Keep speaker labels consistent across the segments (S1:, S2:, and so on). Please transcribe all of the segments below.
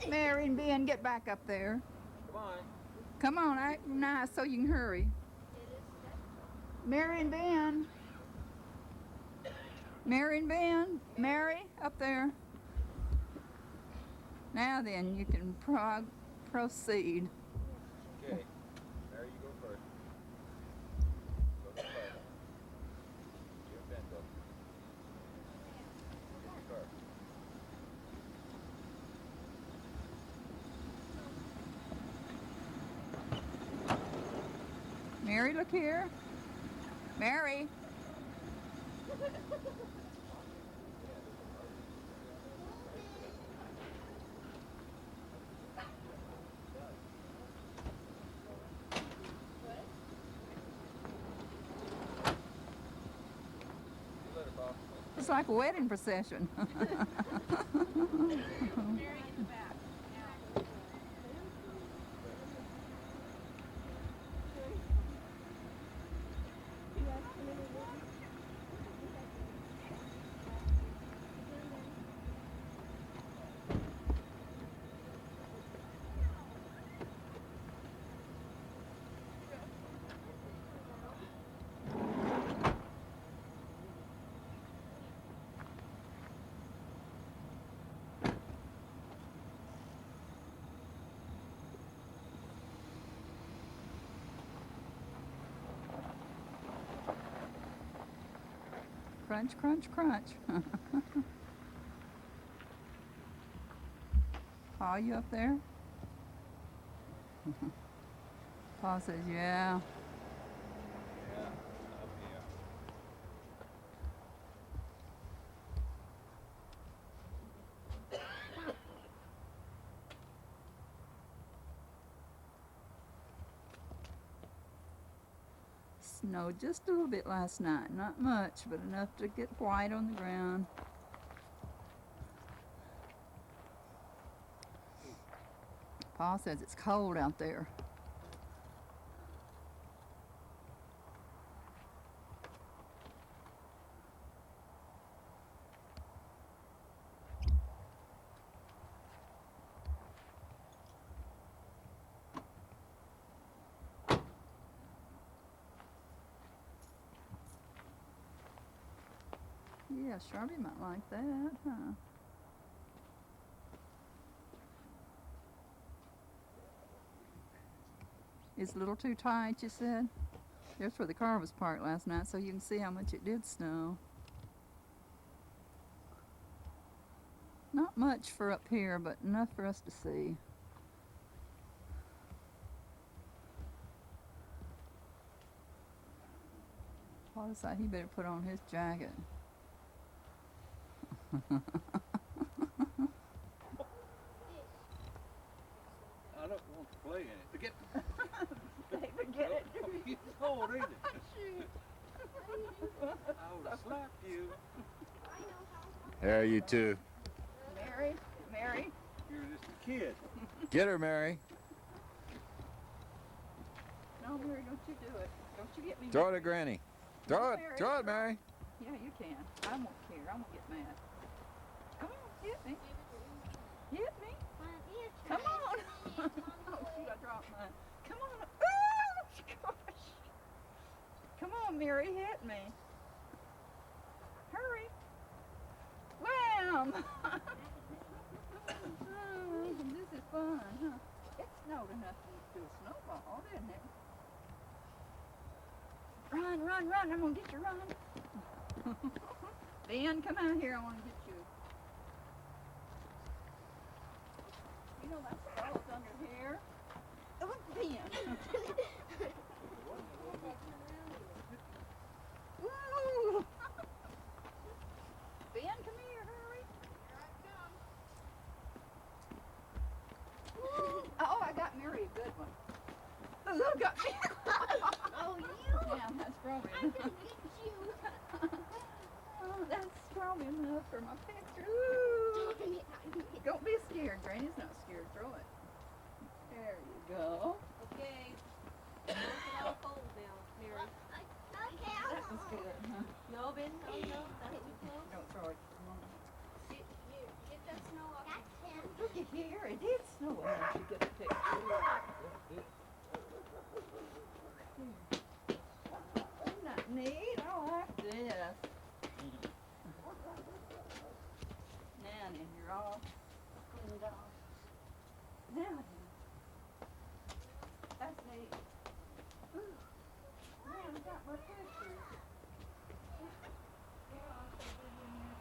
S1: Mary and Ben, get back up there.
S2: Come on.
S1: Come on, act nice so you can hurry. Mary and Ben. Mary and Ben. Mary, up there. Now then, you can proceed.
S2: Okay. Mary, you go first. Go first. You and Ben go. Get your car.
S1: Mary, look here. Mary.
S2: Later, Bob.
S1: It's like a wedding procession.
S3: Mary in the back.
S1: Crunch, crunch, crunch. Pa, you up there? Pa says, yeah.
S2: Yeah, up here.
S1: Snowed just a little bit last night. Not much, but enough to get white on the ground. Pa says it's cold out there. Yeah, Sharpie might like that, huh? It's a little too tight, you said? There's where the car was parked last night, so you can see how much it did snow. Not much for up here, but enough for us to see. Paul decided he better put on his jacket.
S2: I don't want to play in it. Forget
S1: Forget it.
S2: It's cold, ain't it? I would have slapped you.
S4: There, you two.
S1: Mary, Mary.
S2: You're just a kid.
S4: Get her, Mary.
S1: No, Mary, don't you do it. Don't you get me.
S4: Throw it at Granny. Throw
S1: Mary.
S4: it. Throw it, Mary.
S1: Yeah, you can. I won't care. I won't get mad. Come on, hit me. Hit me. Come on. Oh, shoot, I dropped mine. Come on. Oh, gosh. Come on, Mary, hit me. Hurry. Wham! Oh, this is fun, huh? It snowed enough to do a snowball, didn't it? Run, run, run. I'm going to get you, run. Ben, come out here. I want to get you. You know that squirrel's under here. Oh, Ben. Woo! Ben, come here, hurry.
S3: Here I come.
S1: Oh, I got Mary a good one. Look at me.
S3: Oh, you?
S1: Yeah, that's probably
S3: I
S1: enough.
S3: can get you.
S1: Oh, that's probably enough for my picture. Ooh. Don't be scared. Granny's not scared. Throw it. There you go.
S3: Okay. Don't get all cold now, Mary.
S5: Okay,
S1: That was good, huh?
S3: No, Ben, no, that's too close.
S1: Don't throw it.
S3: Get that snow off.
S5: That's him.
S1: Look at here. It did when she gets to take food. Isn't that neat? I like this. Now then, you're all cleaned off. Now then. That's neat. Ooh. Man, I got my pictures. Yeah, I'll put it in there.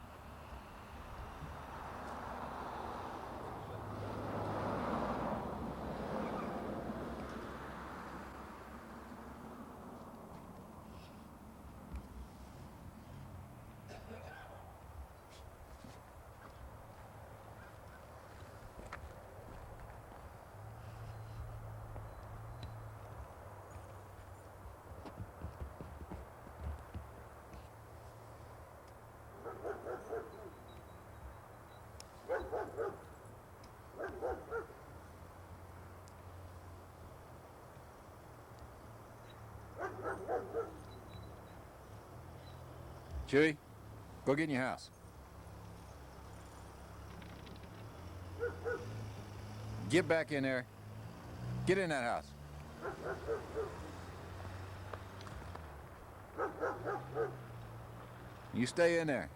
S4: Chewy, go get in your house. Get back in there. Get in that house. You stay in there.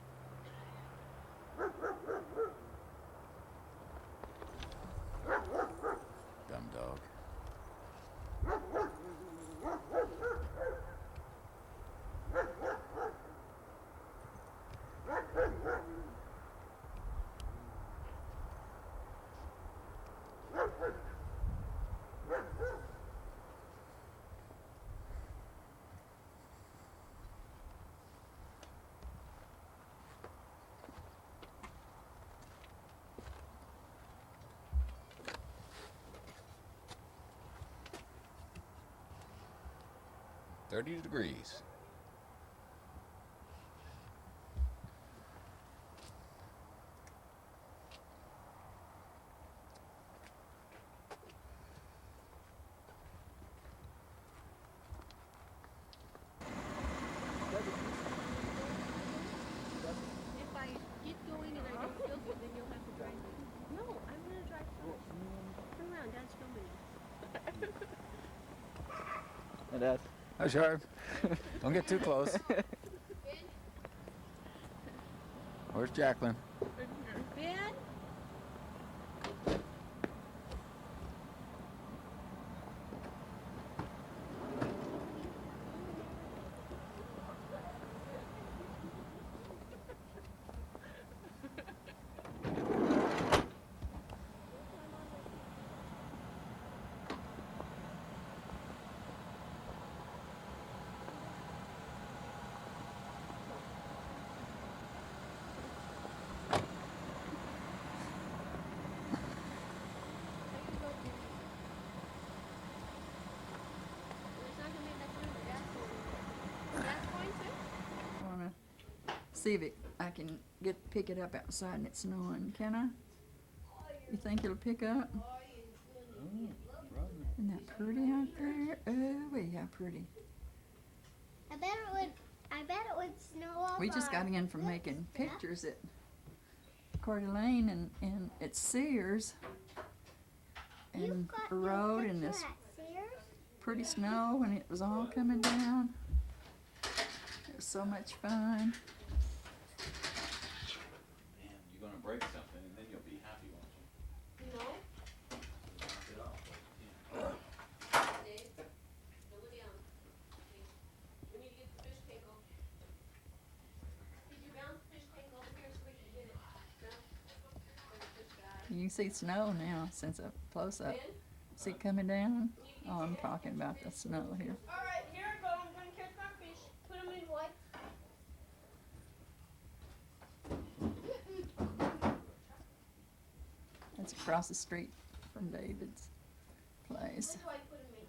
S4: Dumb dog. $30 degrees.
S3: If I get going and I don't feel good, then you'll have to drive me. No, I'm gonna drive first. Turn around, Dad's filming you.
S1: It does.
S4: Hi, Sharp. Don't get too close. Where's Jacqueline?
S3: Ben?
S1: Wanna see if I can pick it up outside and it's snowing. Can I? You think it'll pick up? Isn't that pretty out there? Oh, how pretty.
S5: I bet it would snow off.
S1: We just got in from making pictures at Coeur d'Alene and at Sears and the road and this pretty snow and it was all coming down. It was so much fun.
S2: Man, you're gonna break something and then you'll be happy, won't you?
S3: No.
S2: Knock it off.
S3: Dave, slow it down. Okay. We need to get the fish tank over. Did you bounce the fish tank over here so we can get it? No? There's a fish guy.
S1: You can see snow now since a close-up.
S3: Ben?
S1: See it coming down? Oh, I'm talking about the snow here.
S5: All right, here I go. I'm gonna catch my fish. Put them in what?
S1: That's across the street from David's place.
S5: What do I put them in?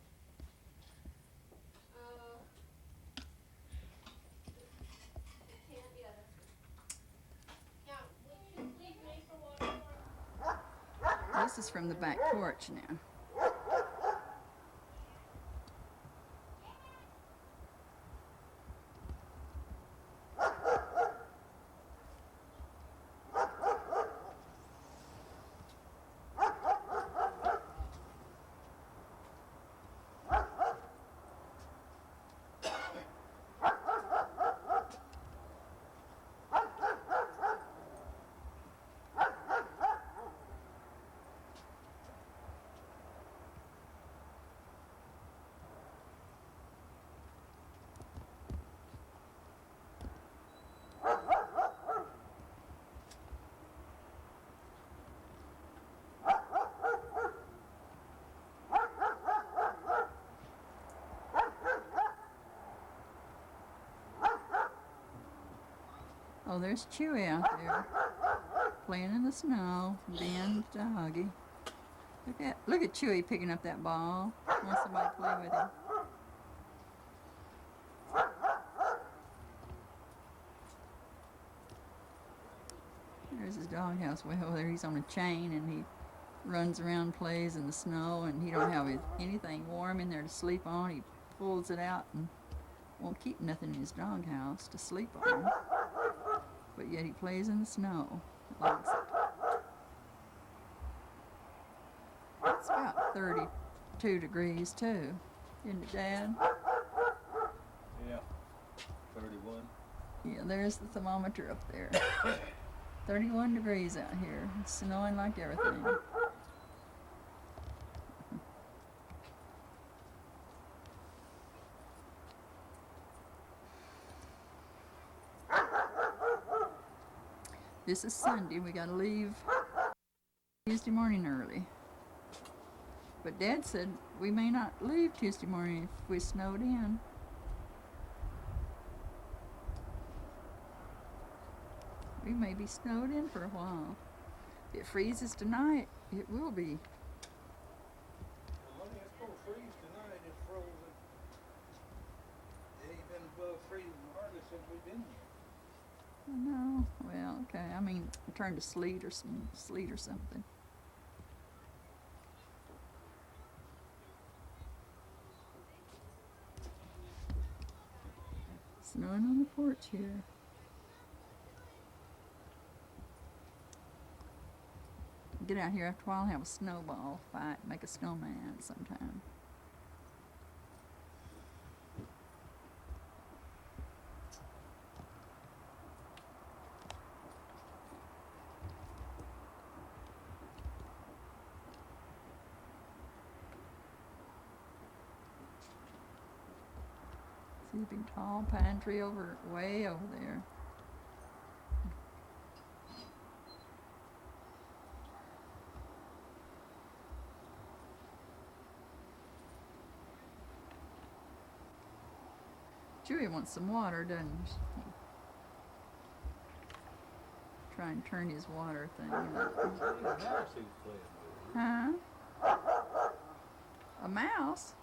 S3: The can, the other.
S5: Now, would you please make the water?
S1: This is from the back porch now. Oh, there's Chewy out there playing in the snow, being doggy. Look at Chewy picking up that ball. Wants somebody to play with him. There's his doghouse way over there. He's on a chain and he runs around, plays in the snow, and he don't have anything warm in there to sleep on. He pulls it out and won't keep nothing in his doghouse to sleep on. But yet he plays in the snow. Loves it. It's about 32 degrees too, isn't it, Dad?
S2: Yeah. 31.
S1: Yeah, there's the thermometer up there. 31 degrees out here. It's snowing like everything. This is Sunday. We gotta leave Tuesday morning early. But Dad said we may not leave Tuesday morning if we snowed in. We may be snowed in for a while. If it freezes tonight, it will be.
S2: Well, honey, it's going to freeze tonight. It's frozen. It ain't been above freezing hardly since we've been here.
S1: No, well, okay. I mean, turn to sleet or something. Snowing on the porch here. Get out here after a while and have a snowball fight, make a snowman sometime. See a big tall pine tree way over there. Chewy wants some water, doesn't he? Try and turn his water thing up. Huh? A mouse?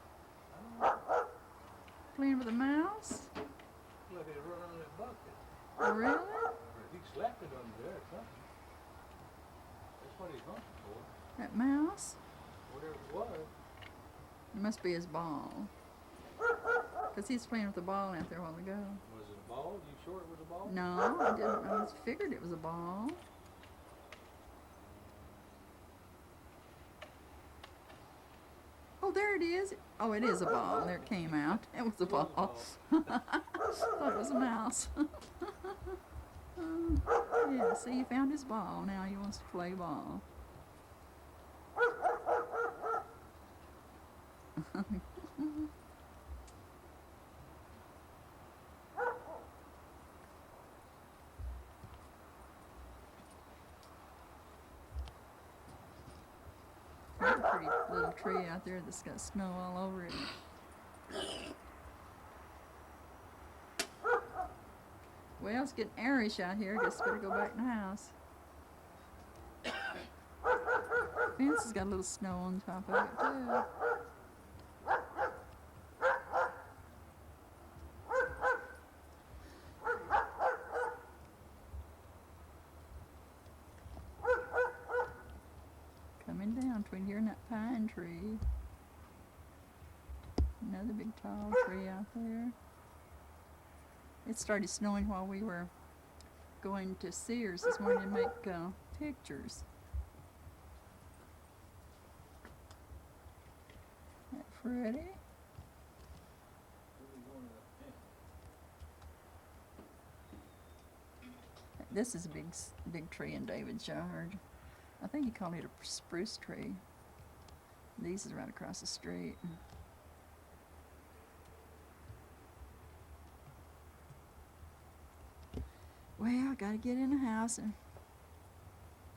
S1: Playing with a mouse?
S2: Look, it run on that bucket.
S1: Oh, really?
S2: He slapped it under there or something. That's what he's hunting for.
S1: That mouse?
S2: Whatever it was.
S1: It must be his ball. Because he's playing with the ball out there a while ago.
S2: Was it a ball? You sure it was a ball?
S1: No, I didn't. I just figured it was a ball. Oh, there it is. Oh, it is a ball. There it came out. It was a ball. Thought it was a mouse. Yeah, see, he found his ball. Now he wants to play ball. There's a pretty little tree out there that's got snow all over it. Well, it's getting airish out here. I guess better go back in the house. Fence has got a little snow on top of it too. Coming down between here and that pine tree. Another big tall tree out there. It started snowing while we were going to Sears this morning to make pictures. Isn't that pretty? This is a big tree in David's yard. I think he called it a spruce tree. These is right across the street. Well, I gotta get in the house and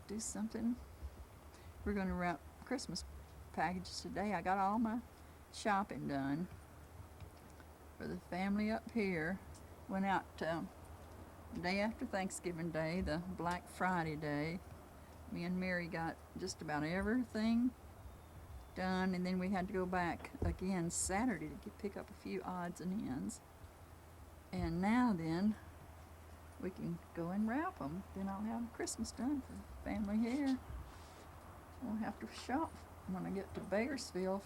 S1: do something. We're gonna wrap Christmas packages today. I got all my shopping done for the family up here. Went out day after Thanksgiving Day, the Black Friday day, me and Mary got just about everything done, and then we had to go back again Saturday to pick up a few odds and ends. And now then, we can go and wrap them. Then I'll have Christmas done for family here. We'll have to shop when I get to Bakersfield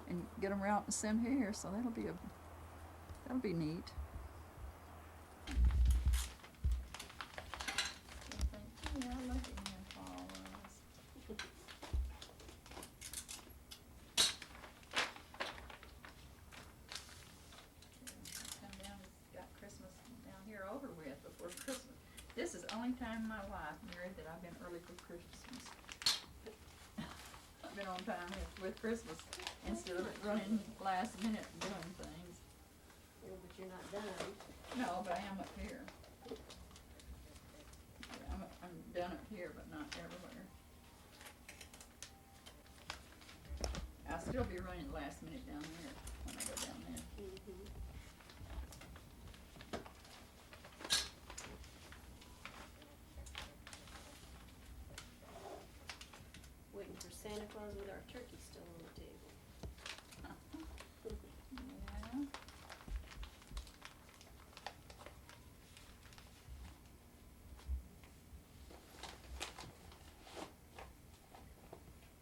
S1: and get them wrapped and sent here. So that'll be neat. Yeah, I love it when they fall. Come down and got Christmas down here over with before Christmas. This is the only time in my life, Mary, that I've been early for Christmas. I've been on time with Christmas instead of running last minute and doing things.
S3: Yeah, but you're not done.
S1: No, but I am up here. I'm done up here, but not everywhere. I'll still be running last minute down there when I go down there.
S3: Mm-hmm. Waiting for Santa Claus with our turkey still on the table.
S1: Yeah.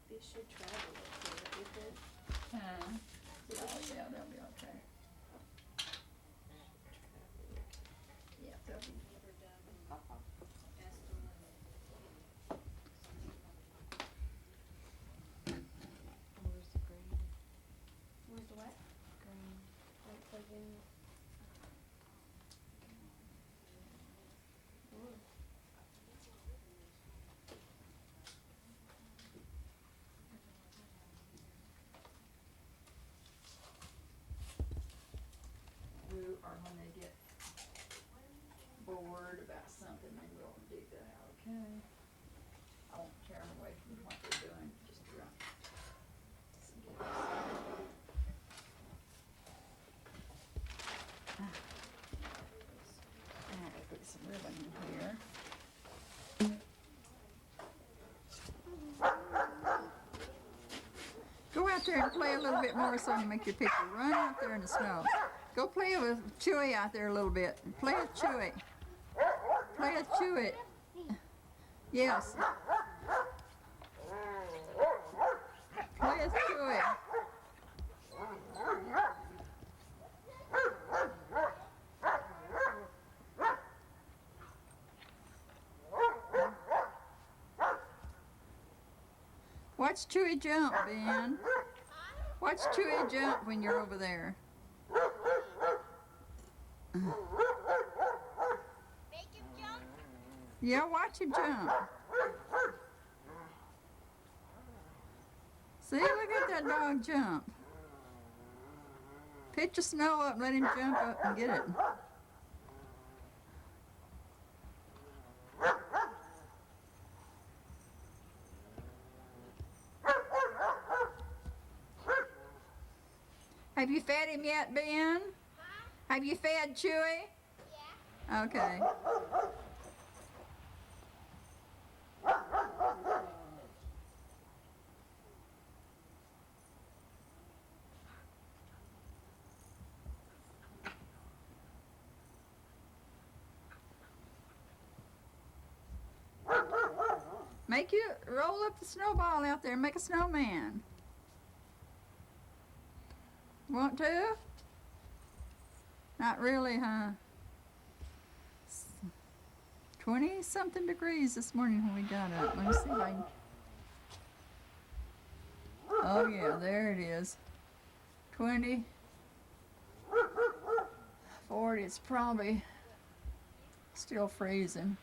S3: They should travel okay, don't you think?
S1: Oh yeah, they'll be okay. Yeah, they'll be.
S3: Where's the grain?
S1: Where's the what?
S3: Grain. Like plugging.
S1: Or when they get bored about something, they will dig that out, okay? I won't tear them away from what they're doing, just to I have to put some ribbon in here. Go out there and play a little bit more so I can make your picture. Run out there in the snow. Go play with Chewy out there a little bit. Play with Chewy. Play with Chewy. Yes. Play with Chewy. Watch Chewy jump, Ben. Watch Chewy jump when you're over there.
S5: Make him jump.
S1: Yeah, watch him jump. See, look at that dog jump. Pitch the snow up and let him jump up and get it. Have you fed him yet, Ben? Have you fed Chewy?
S5: Yeah.
S1: Okay. Make you roll up the snowball out there and make a snowman. Want to? Not really, huh? 20-something degrees this morning when we got up. Let me see if I can. Oh yeah, there it is. 20, 40, it's probably still freezing.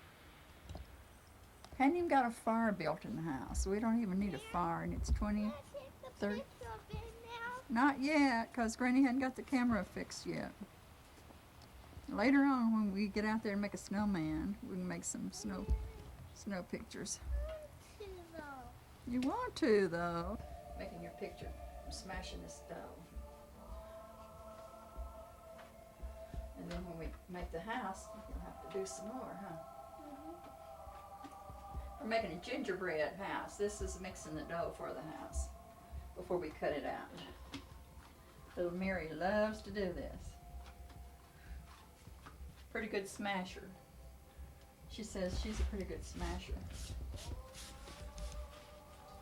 S1: Hadn't even got a fire built in the house. We don't even need a fire, and it's 20, 30. Not yet, because Granny hadn't got the camera fixed yet. Later on, when we get out there and make a snowman, we can make some snow pictures. You want to, though. Making your picture. I'm smashing this stove. And then when we make the house, we'll have to do some more, huh? We're making a gingerbread house. This is mixing the dough for the house before we cut it out. Little Mary loves to do this. Pretty good smasher. She says she's a pretty good smasher.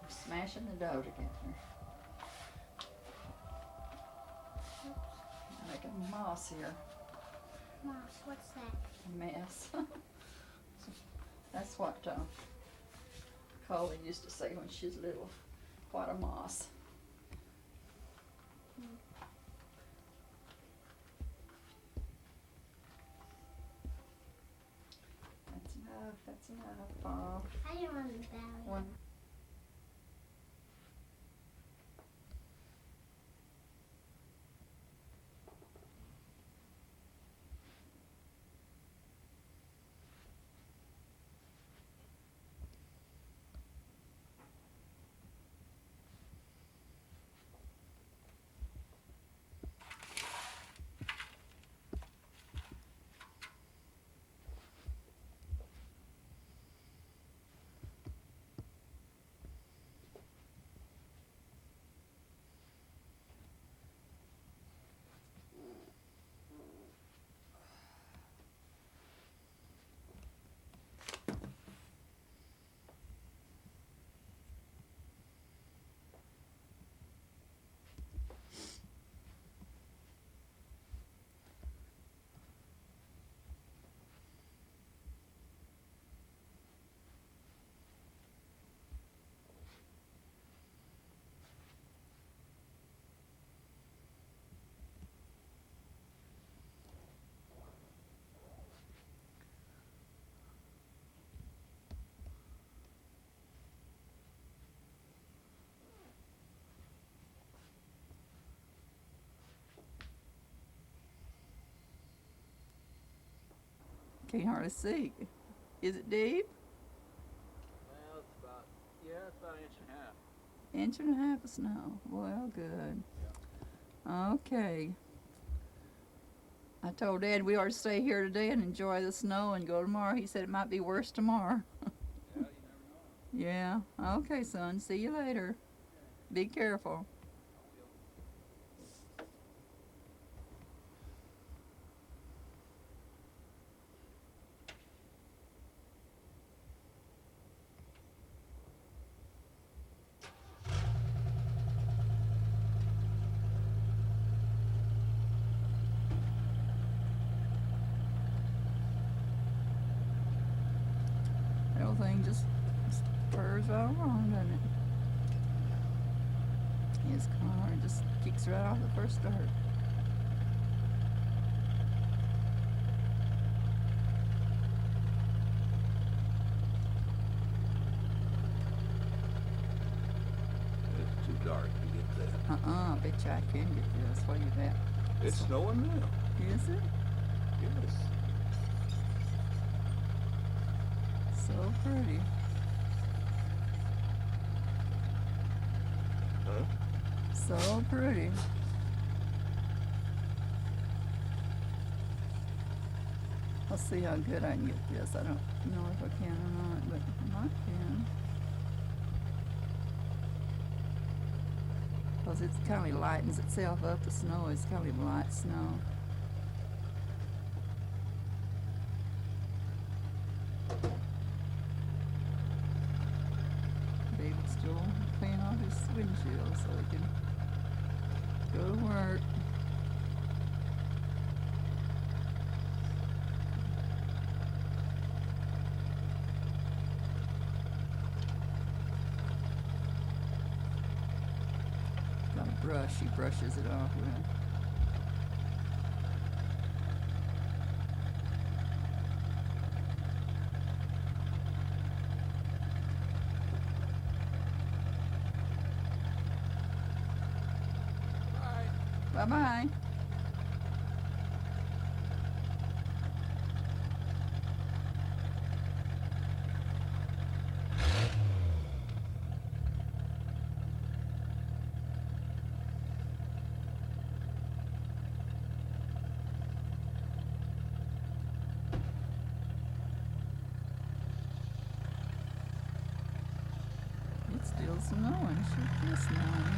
S1: We're smashing the dough together. Making a moss here.
S5: Moss, what's that?
S1: A mess. That's what Coley used to say when she was little. What a moss. That's enough. That's enough, Bob.
S5: I didn't want to belly.
S1: One. Can't hardly see. Is it deep?
S2: Well, it's about, it's about an inch and a half.
S1: Inch and a half of snow. Well, good. Okay. I told Dad we ought to stay here today and enjoy the snow and go tomorrow. He said it might be worse tomorrow.
S2: Yeah, you never know.
S1: Yeah. Okay, son. See you later. Be careful. Everything just spurs right along, doesn't it? His car just kicks right off the first start.
S6: It's too dark to get that.
S1: I bet you I can get this. What do you bet?
S6: It's snowing now.
S1: Is it?
S6: Yes.
S1: So pretty.
S6: Huh?
S1: So pretty. I'll see how good I can get this. I don't know if I can or not, but I might can. Because it kind of lightens itself up. The snow is kind of light snow. David's still cleaning off his windshield so he can go to work. Got a brush, he brushes it off with. Bye-bye. still snowing. Sure is snowing.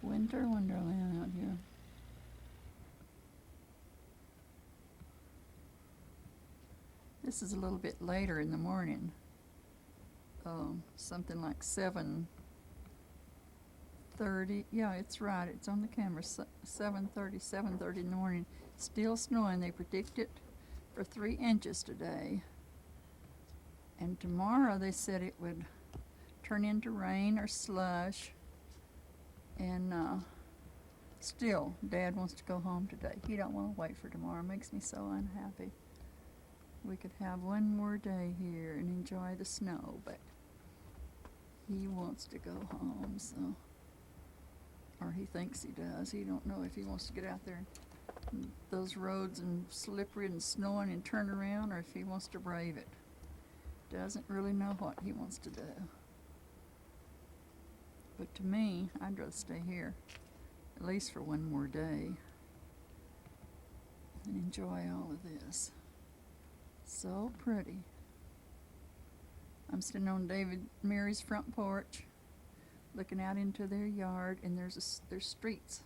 S1: Winter wonderland out here. This is a little bit later in the morning. Something like 7:30. Yeah, it's right. It's on the camera. 7:30 in the morning. Still snowing. They predict it for 3 inches today. And tomorrow they said it would turn into rain or slush. And still, Dad wants to go home today. He don't want to wait for tomorrow. It makes me so unhappy. We could have one more day here and enjoy the snow, but he wants to go home, so. Or he thinks he does. He don't know if he wants to get out there and those roads and slippery and snowing and turn around, or if he wants to brave it. Doesn't really know what he wants to do. But to me, I'd rather stay here, at least for one more day, and enjoy all of this. So pretty. I'm sitting on David Mary's front porch, looking out into their yard, and there's streets,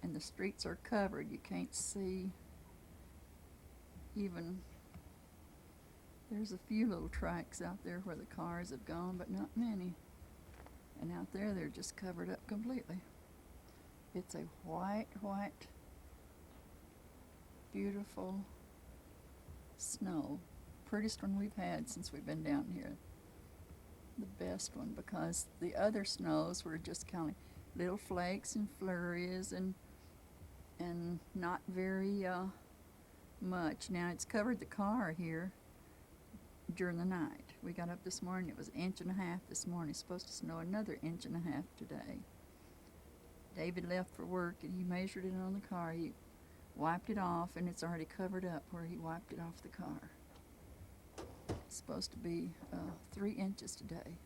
S1: and the streets are covered. You can't see even. There's a few little tracks out there where the cars have gone, but not many. And out there, they're just covered up completely. It's a white, beautiful snow. Prettiest one we've had since we've been down here. The best one, because the other snows were just kind of little flakes and flurries and not very much. Now it's covered the car here during the night. We got up this morning, it was 1.5 inches this morning. It's supposed to snow another 1.5 inches today. David left for work and he measured it on the car. He wiped it off and it's already covered up where he wiped it off the car. It's supposed to be 3 inches today.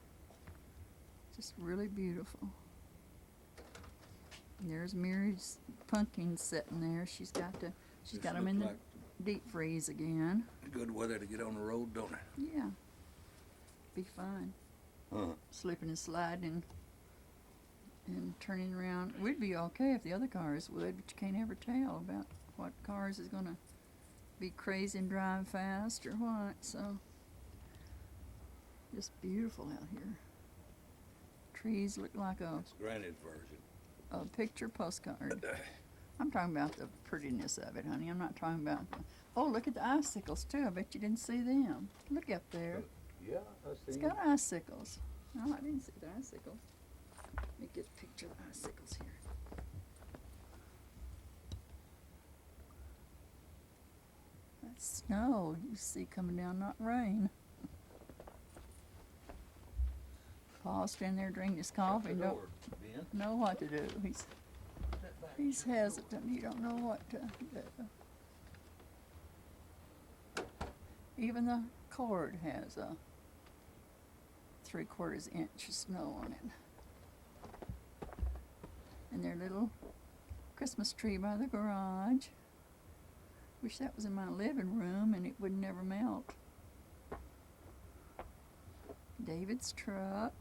S1: Just really beautiful. And there's Mary's pumpkins sitting there. She's got them in the deep freeze again.
S6: Good weather to get on the road, don't it?
S1: Yeah. Be fun. Slipping and sliding and turning around. We'd be okay if the other cars would, but you can't ever tell about what cars is gonna be crazy and drive fast or what, so just beautiful out here. Trees look like
S6: That's Granny's version.
S1: a picture postcard. I'm talking about the prettiness of it, honey. I'm not talking about the, oh, look at the icicles too. I bet you didn't see them. Look up there.
S6: Yeah, I see.
S1: It's got icicles. Oh, I didn't see the icicles. Let me get a picture of the icicles here. That's snow you see coming down, not rain. Paul's standing there drinking his coffee and don't know what to do. He's hesitant. He don't know what to do. Even the cord has a 3/4 inch of snow on it. And their little Christmas tree by the garage. Wish that was in my living room and it would never melt. David's truck.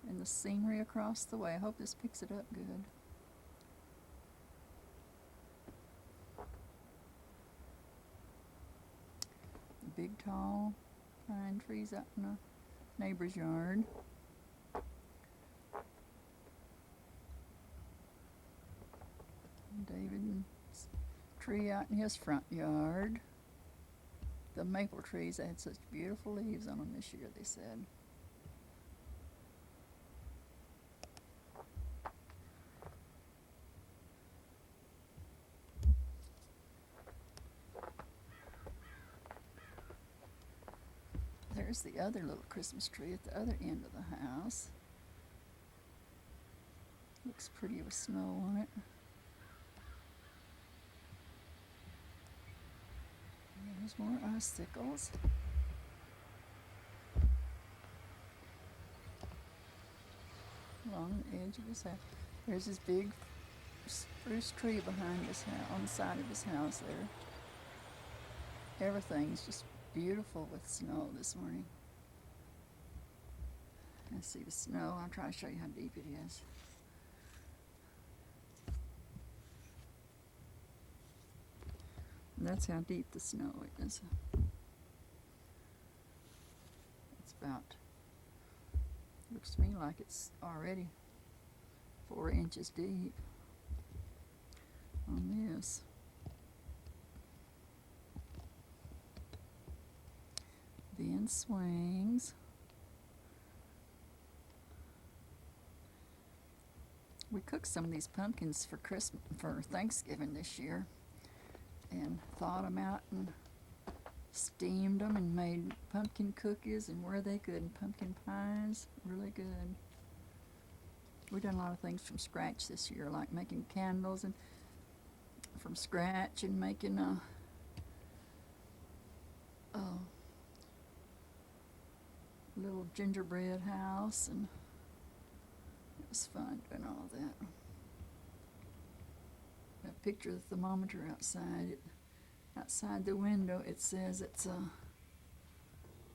S1: And the scenery across the way. I hope this picks it up good. The big tall pine trees out in the neighbor's yard. David's tree out in his front yard. The maple trees, they had such beautiful leaves on them this year, they said. There's the other little Christmas tree at the other end of the house. Looks pretty with snow on it. There's more icicles. edge of his house. There's his big spruce tree behind his house, on the side of his house there. Everything's just beautiful with snow this morning. Let's see the snow. I'll try to show you how deep it is. And that's how deep the snow is. It's about, looks to me like it's already 4 inches deep on this. Then swings. We cooked some of these pumpkins for Thanksgiving this year, and thawed them out and steamed them and made pumpkin cookies, and were they good? And pumpkin pies, really good. We've done a lot of things from scratch this year, like making candles and from scratch, and making a little gingerbread house, and it was fun doing all that. A picture of the thermometer outside. Outside the window, it says it's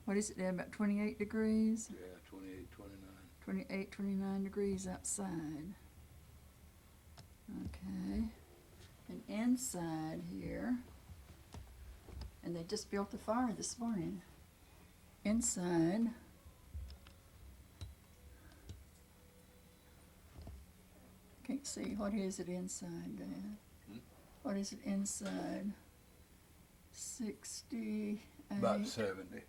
S1: what is it, Dad, about 28 degrees?
S6: Yeah, 28, 29.
S1: 28, 29 degrees outside. Okay. And inside here, and they just built a fire this morning. Inside, can't see. What is it inside, Dad? What is it inside? 68.
S6: About 70.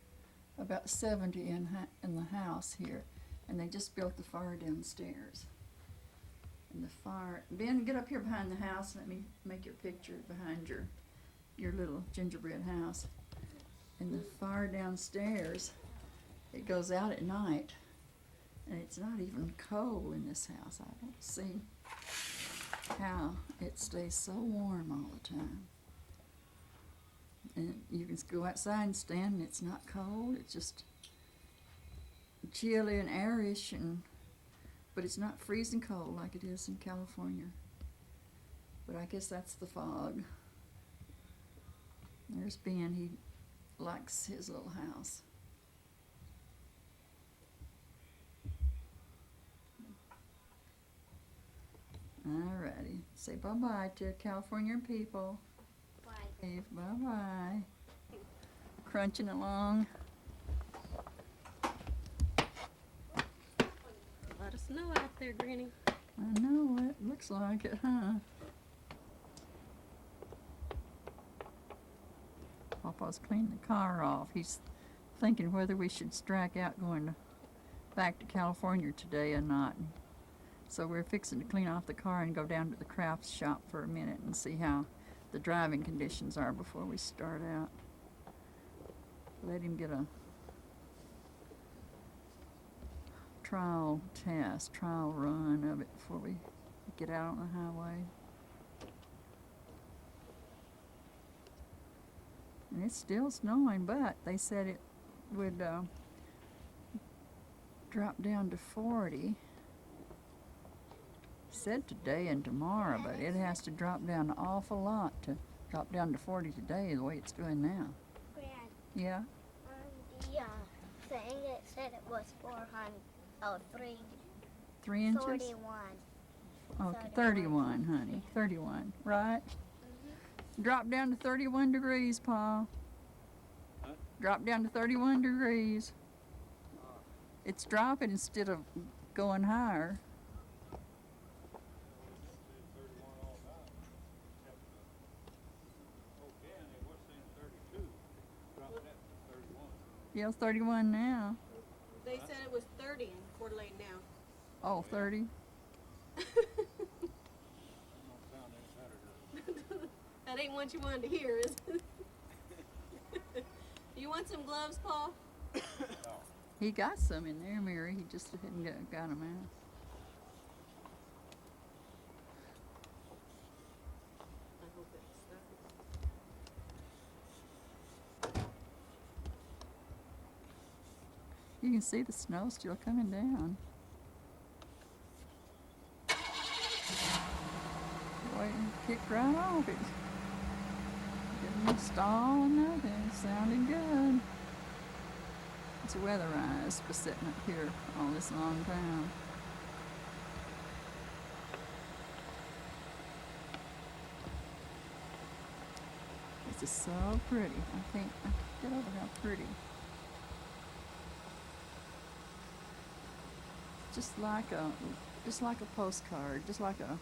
S1: About 70 in the house here, and they just built the fire downstairs. And the fire, Ben, get up here behind the house. Let me make your picture behind your little gingerbread house. And the fire downstairs, it goes out at night, and it's not even cold in this house. I don't see how it stays so warm all the time. And you can go outside and stand, and it's not cold. It's just chilly and airish, but it's not freezing cold like it is in California. But I guess that's the fog. There's Ben. He likes his little house. Alrighty. Say bye-bye to California people.
S5: Bye.
S1: Dave, bye-bye. Crunching along.
S3: A lot of snow out there, Granny.
S1: I know, it looks like it, huh? Papa's cleaning the car off. He's thinking whether we should strike out going back to California today or not. So we're fixing to clean off the car and go down to the crafts shop for a minute and see how the driving conditions are before we start out. Let him get a trial run of it before we get out on the highway. And it's still snowing, but they said it would drop down to 40. Said today and tomorrow, but it has to drop down an awful lot to drop down to 40 today the way it's doing now.
S5: Gran,
S1: Yeah?
S5: the thing, it said it was
S1: 3 inches?
S5: 41.
S1: Oh, 31, honey. 31, right? Drop down to 31 degrees, Paul.
S2: Huh?
S1: Drop down to 31 degrees. It's dropping instead of going higher. Yeah, 31 now.
S3: They said it was 30 in Coeur d'Alene now.
S1: Oh, 30.
S3: That ain't what you wanted to hear, is it? You want some gloves, Paul?
S1: He got some in there, Mary. He just hadn't got them out.
S3: I hope it's
S1: You can see the snow still coming down. boy kicked right off. It didn't stall or nothing. It sounded good. It's weatherized for sitting up here all this long time. This is so pretty. I can't get over how pretty. Just like a postcard, just like a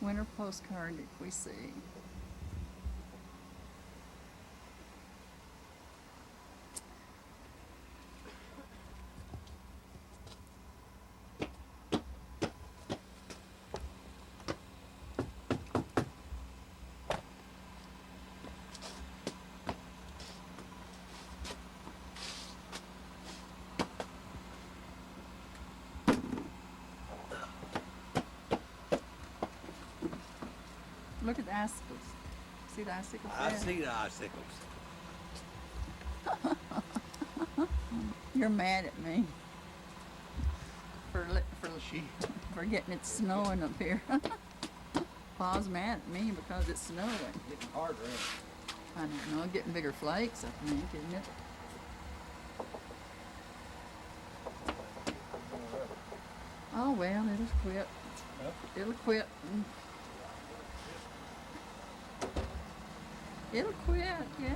S1: winter postcard that we see. Look at the icicles. See the icicles there?
S6: I see the icicles.
S1: You're mad at me for getting it snowing up here. Pa's mad at me because it's snowing.
S4: Getting harder, ain't it?
S1: I don't know, getting bigger flakes, I think, isn't it? Oh well, it'll quit. It'll quit. It'll quit, yeah.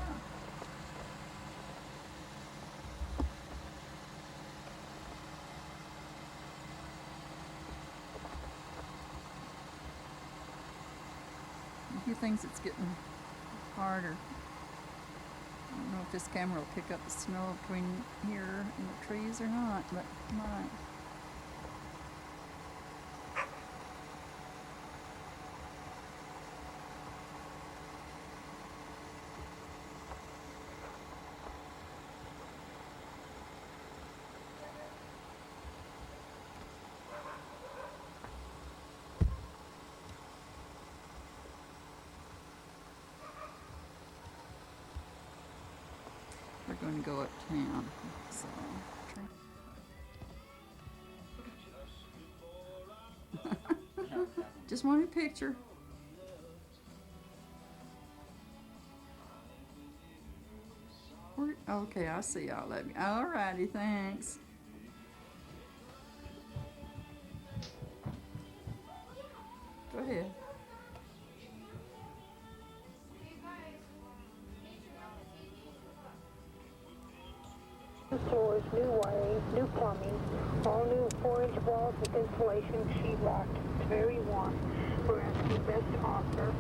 S1: He thinks it's getting harder. I don't know if this camera will pick up the snow between here and the trees or not, but it might. We're going to go uptown, so. Just want a picture. Okay, I see y'all. Alrighty, thanks. Go ahead.
S7: Floors, new wiring, new plumbing, all new 4-inch walls with insulation, sheetrock. It's very warm. We're asking best offer.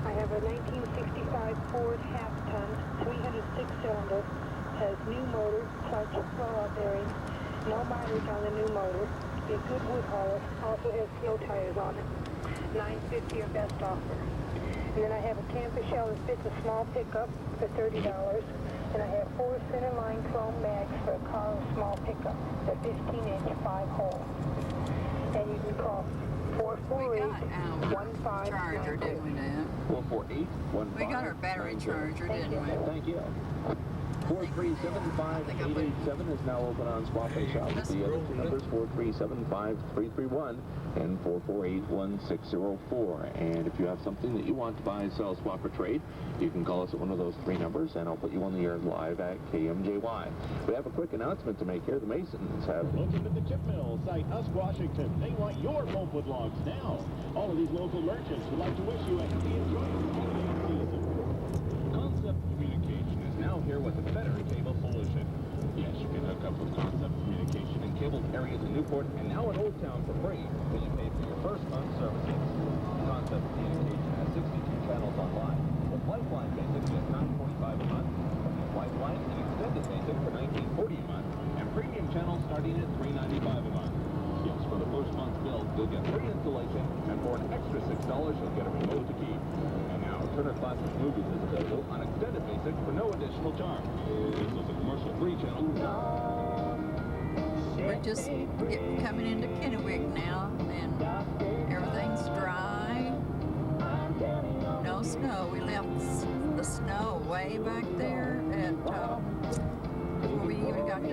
S7: I have a 1965 Ford half-ton, 306-cylinder, has new motor, clutch, blowout bearings, no mileage on the new motor. Be a good wood hauler. Also has snow tires on it. $9.50 or best offer. And then I have a camper shell that fits a small pickup for $30. And I have 4 center line chrome mags for a car or small pickup. They're 15-inch, 5-hole. And you can call 448-1592.
S1: Charger, didn't we, Dad?
S2: 448-1592.
S1: We got our battery charger, didn't we?
S2: Thank you. 437-5887 is now open on Swap and Shop. The other two numbers, 437-5331 and 448-1604. And if you have something that you want to buy, sell, swap, or trade, you can call us at one of those 3 numbers, and I'll put you on the air live at KMJY. We have a quick announcement to make here. The Masons have...
S8: Welcome to the Chip Mill, site Husk, Washington. They want your pulpwood logs now. All of these local merchants would like to wish you a happy and joyous holiday season. Concept Communication is now here with a better cable solution. Yes, you can hook up with Concept Communication in cabled areas in Newport and now in Old Town for free when you pay for your first month's services. Concept Communication has 62 channels online, with Lifeline Basic at $9.45 a month, Lifeline and Extended Basic for $19.40 a month, and premium channels starting at $3.95 a month. Yes, for the first month's bill, you'll get free installation, and for an extra $6, you'll get a remote to keep. And now, Turner Classic Movies is available on Extended Basic for no additional charge. This is a commercial-free channel.
S1: We're just coming into Kennewick now, and everything's dry. No snow. We left the snow way back there at where we even got to.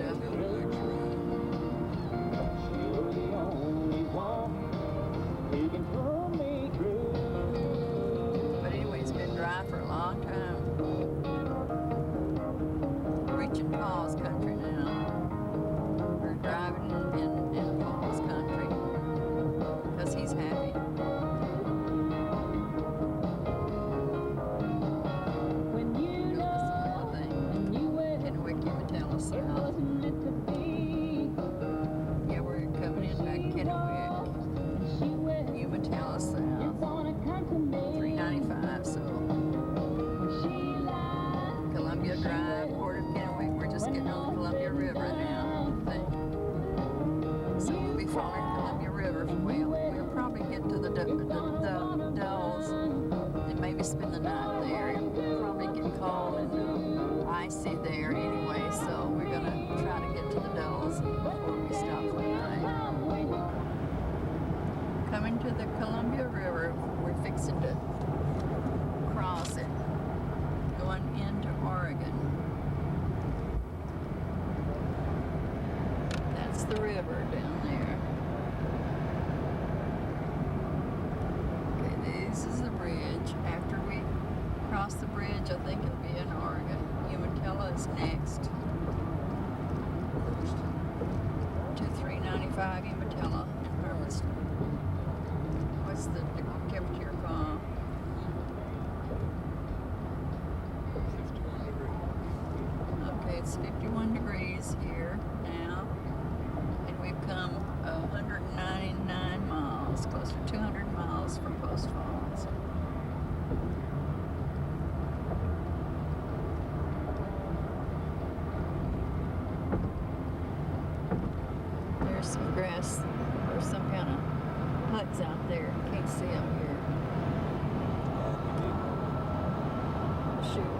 S1: Kennewick, Umatilla South, 395, so Columbia Drive, Port of Kennewick. We're just getting on the Columbia River now, I think. So we'll be following Columbia River. We'll probably get to the Dells and maybe spend the night there. It'll probably get cold and icy there anyway, so we're gonna try to get to the Dells before we stop for the night. Coming to the Columbia River, we're fixing to cross it, going into Oregon. That's the river down there. Okay, this is the bridge. After we cross the bridge, I think it'll be in Oregon. Umatilla is next. To 395 Umatilla and Hermiston. What's the temperature called?
S6: 51 degrees.
S1: Okay, it's 51 degrees here now, and we've come 199 miles, close to 200 miles from Post Falls. There's some grass or some kind of huts out there. Can't see them here. Shoot.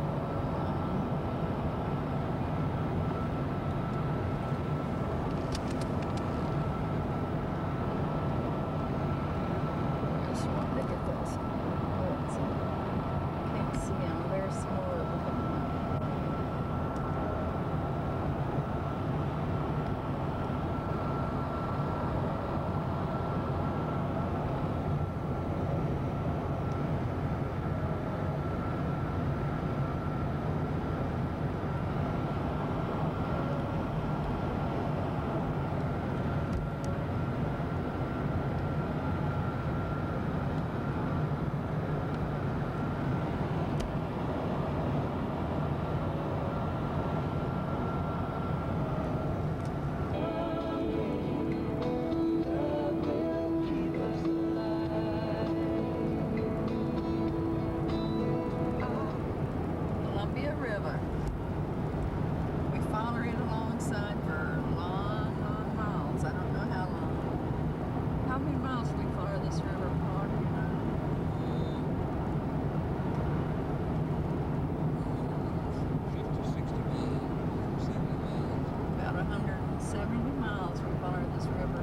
S1: Just want to get those huts. Can't see them. There's some more of them. Columbia River. We follow it alongside for long, long miles. I don't know how long. How many miles do we follow this river for? Do you know?
S6: 50, 60 miles, 70 miles.
S1: About 170 miles we follow this river.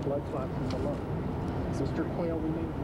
S8: Blood clots in the lung. Sister Quail remains.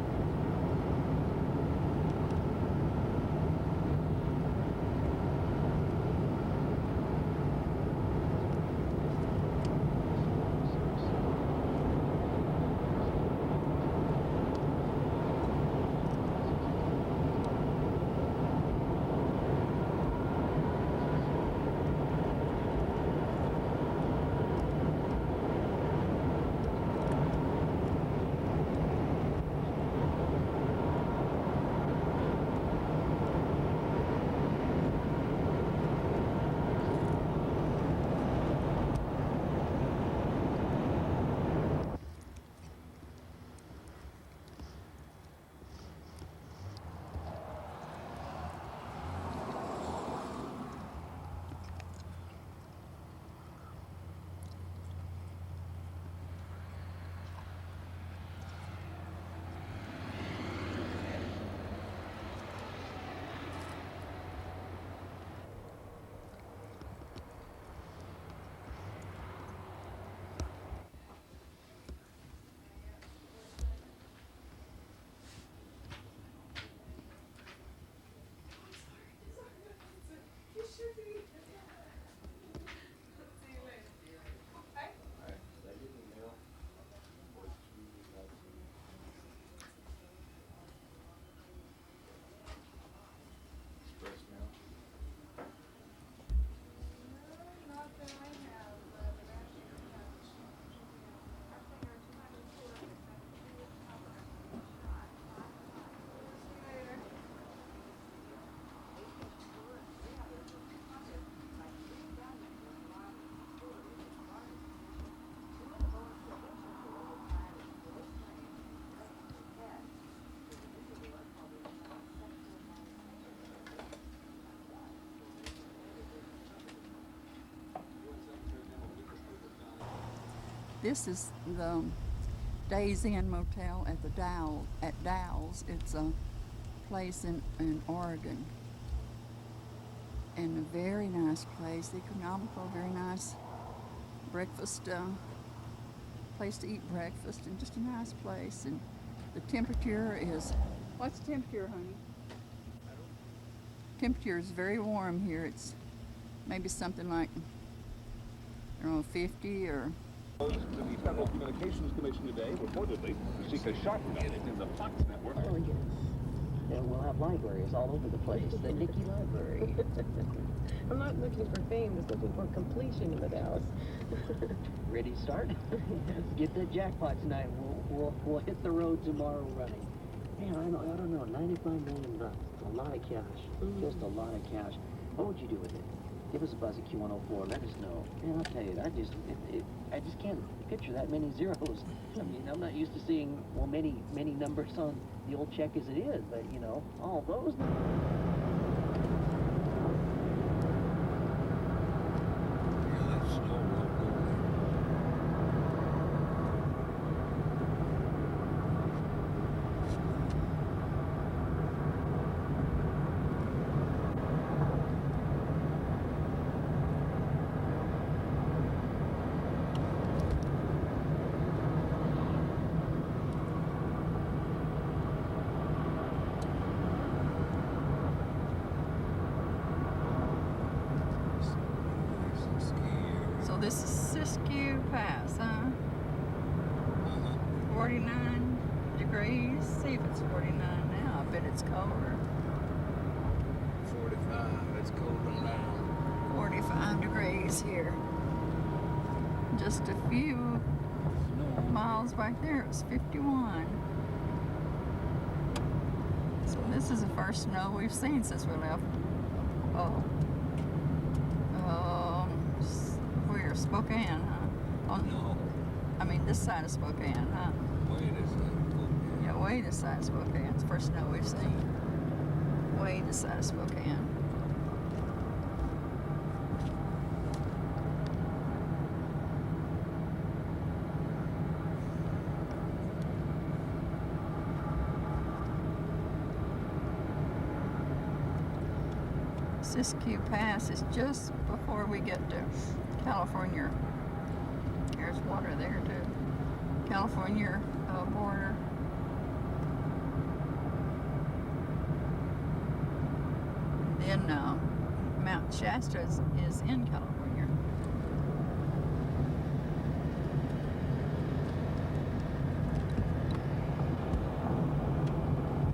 S1: This is the Days Inn Motel at the Dow's. It's a place in Oregon. And a very nice place, economical, very nice breakfast, place to eat breakfast, and just a nice place. And the temperature is, what's the temperature, honey? Temperature is very warm here. It's maybe something like, I don't know, 50 or...
S8: The Federal Communications Commission today reportedly to seek a sharp note in the Fox network.
S9: Oh, yes. And we'll have libraries all over the place. The Nikki Library.
S10: I'm not looking for fame, just looking for completion of the Dallas.
S9: Ready to start? Get that jackpot tonight. We'll hit the road tomorrow running. Man, I don't know, 95 million bucks. A lot of cash. Just a lot of cash. What would you do with it? Give us a buzz at Q104. Let us know. Man, I'll tell you, I just can't picture that many zeros. I mean, I'm not used to seeing, well, many numbers on the old check as it is, but, you know, all those numbers.
S6: Yeah, that's snow right over there.
S1: So this is Siskiyou Pass, huh? 49 degrees. See if it's 49 now. I bet it's colder.
S6: 45, it's colder now.
S1: 45 degrees here. Just a few miles back there, it was 51. So this is the first snow we've seen since we left. We're Spokane, huh?
S6: No.
S1: I mean this side of Spokane, huh?
S6: Way this side.
S1: Yeah, way this side of Spokane. It's the first snow we've seen. Way this side of Spokane. Siskiyou Pass is just before we get to California. There's water there too. California border. Then Mount Shasta is in California.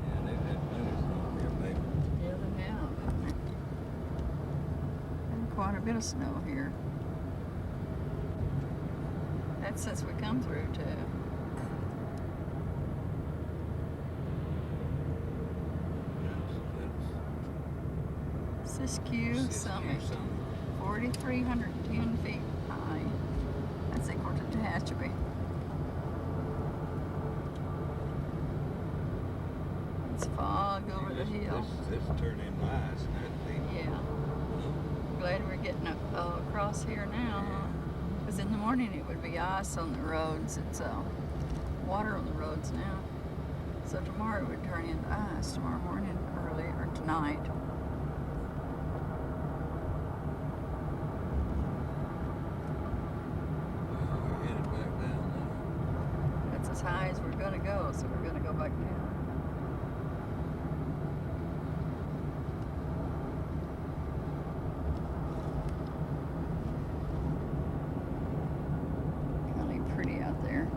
S6: Yeah, they've had plenty of snow here, baby.
S1: Yeah, they have. And quite a bit of snow here. That's since we come through too. Siskiyou Summit, 4,310 feet high. That's equal to Tehachapi. It's fog over the hill.
S6: This turned into ice and that thing.
S1: Yeah. Glad we're getting across here now, huh? Because in the morning it would be ice on the roads. It's water on the roads now. So tomorrow it would turn into ice tomorrow morning early or tonight.
S6: We're headed back down now.
S1: That's as high as we're going to go, so we're going to go back down. Kind of pretty out there.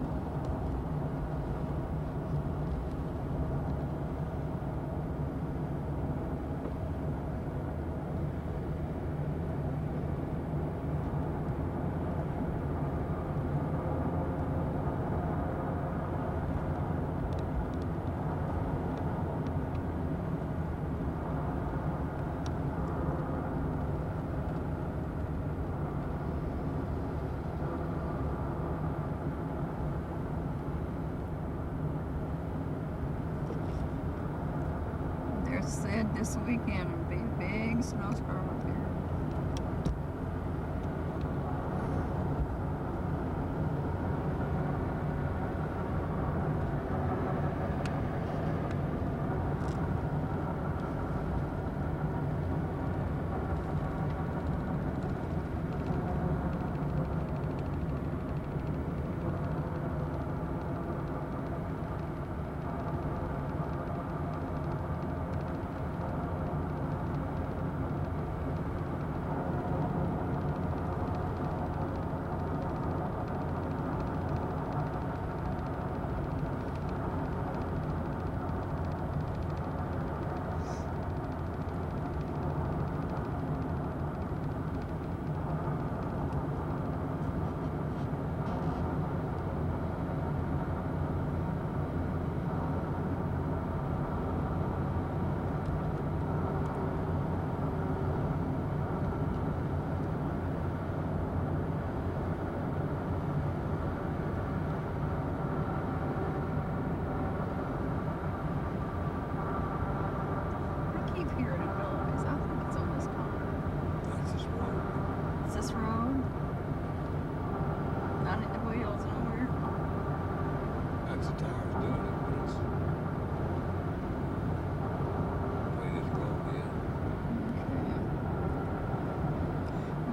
S1: Said this weekend would be a big snowstorm up here.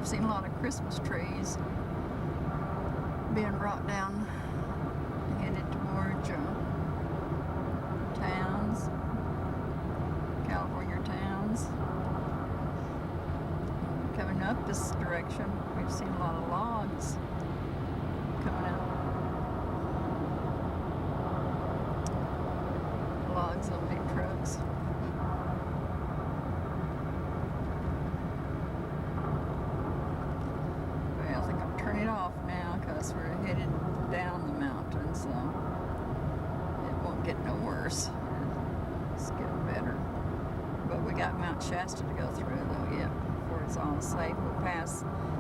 S1: We've seen a lot of Christmas trees being brought down, headed towards towns, California towns. Coming up this direction, we've seen a lot of logs coming out. Logs on big trucks. Well, I think I'll turn it off now because we're headed down the mountain, so it won't get no worse. It's getting better. But we got Mount Shasta to go through though yet before it's all safe.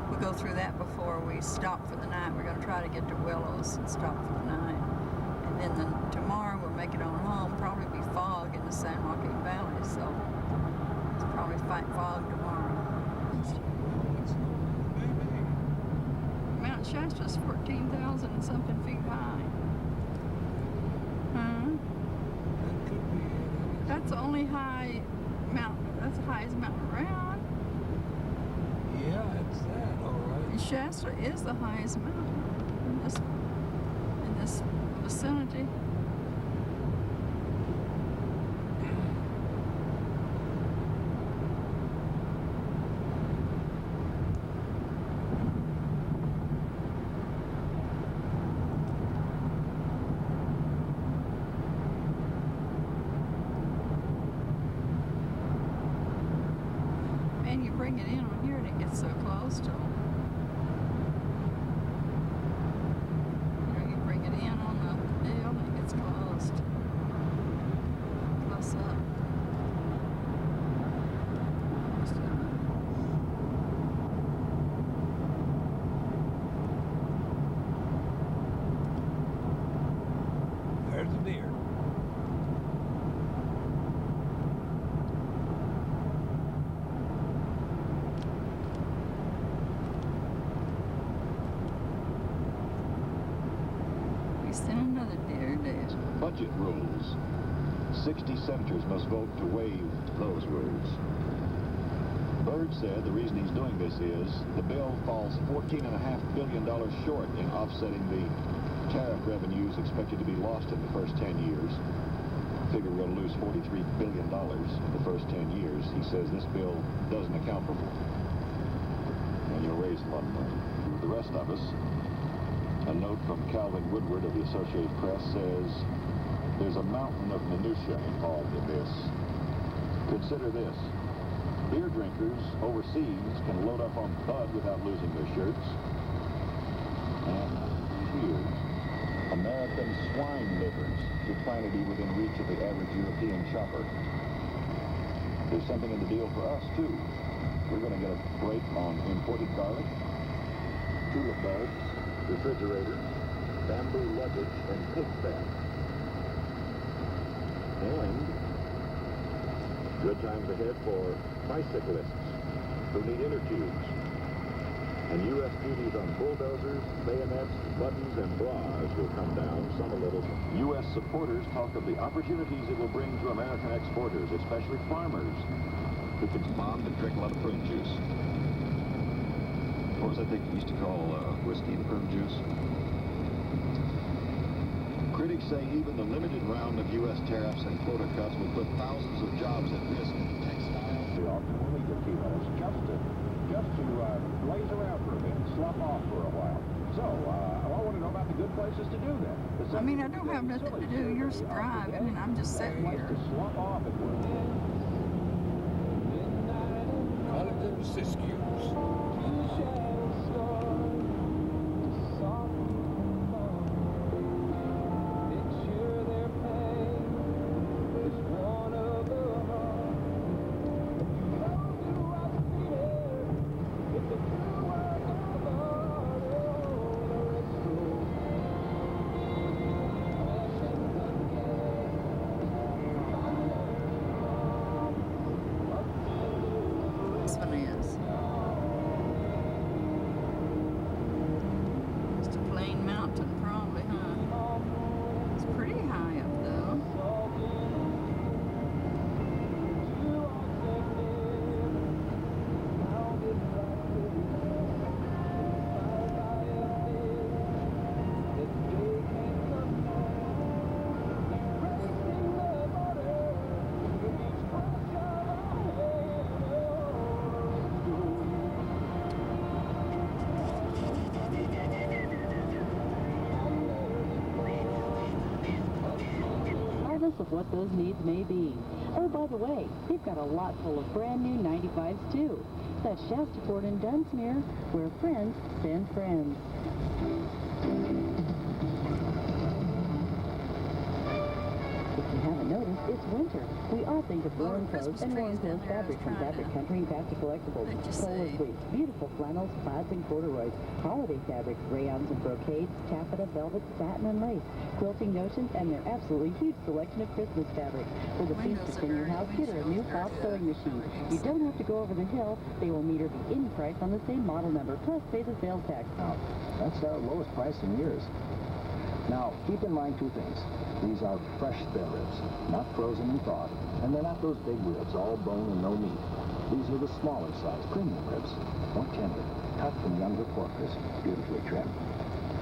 S1: We'll go through that before we stop for the night. We're going to try to get to Willows and stop for the night. And then tomorrow we'll make it on home. Probably be fog in the San Joaquin Valley, so it's probably fight fog tomorrow. Mount Shasta's 14,000 and something feet high. Huh? That's the only high mountain. That's the highest mountain around.
S6: Yeah, it's that, all right.
S1: And Shasta is the highest mountain in this vicinity. And you bring it in on here and it gets so close to them. You bring it in on the hill and it gets closed. Close up.
S6: There's a deer.
S1: We sent another deer dead.
S8: Budget rules. 60 senators must vote to waive those rules. Byrd said the reason he's doing this is the bill falls $14.5 billion short in offsetting the tariff revenues expected to be lost in the first 10 years. Figure we're going to lose $43 billion in the first 10 years. He says this bill doesn't account for it. And you'll raise a lot of money. The rest of us, a note from Calvin Woodward of the Associated Press says, there's a mountain of minutiae involved in this. Consider this. Beer drinkers overseas can load up on Bud without losing their shirts. And here, American swine livers decline to be within reach of the average European shopper. There's something in the deal for us, too. We're going to get a break on imported garlic, tulip bulbs, refrigerators, bamboo luggage, and pig fat. And good times ahead for bicyclists who need inner tubes. And U.S. duties on bulldozers, bayonets, buttons, and bras will come down, some a little. U.S. supporters talk of the opportunities it will bring to American exporters, especially farmers, who can bond and drink a lot of prune juice. What was that they used to call whiskey and prune juice? Critics say even the limited round of U.S. tariffs and quota cuts will put thousands of jobs at risk in the textile.
S11: We often will need the kilos just to blaze around for a bit and slough off for a while. So, I want to know about the good places to do that.
S1: I mean, I don't have nothing to do. You're driving and I'm just sitting here.
S11: To slough off at work.
S6: Call it them Siskiyous.
S1: This one is. Just a plain mountain, probably, huh? It's pretty high up, though.
S12: regardless of what those needs may be. Oh, by the way, they've got a lot full of brand new 95s too. That's Shasta Ford and Dunsmuir, where friends send friends. If you haven't noticed, it's winter. We all think of warm clothes and warm clothes fabric from Fabric Country and Factory Collectibles. Polar fleece, beautiful flannels, plaids, and corduroys, holiday fabrics, rayons and brocades, taffeta, velvet, satin, and lace, quilting notions, and their absolutely huge selection of Christmas fabric. For the seamstress in your house, get her a new House sewing machine. You don't have to go over the hill. They will meet her the in price on the same model number, plus pay the sales tax.
S11: Now, that's our lowest price in years. Now, keep in mind two things. These are fresh spare ribs, not frozen and thawed, and they're not those big ribs, all bone and no meat. These are the smaller size, premium ribs, more tender, cut from younger porkers, beautifully trimmed.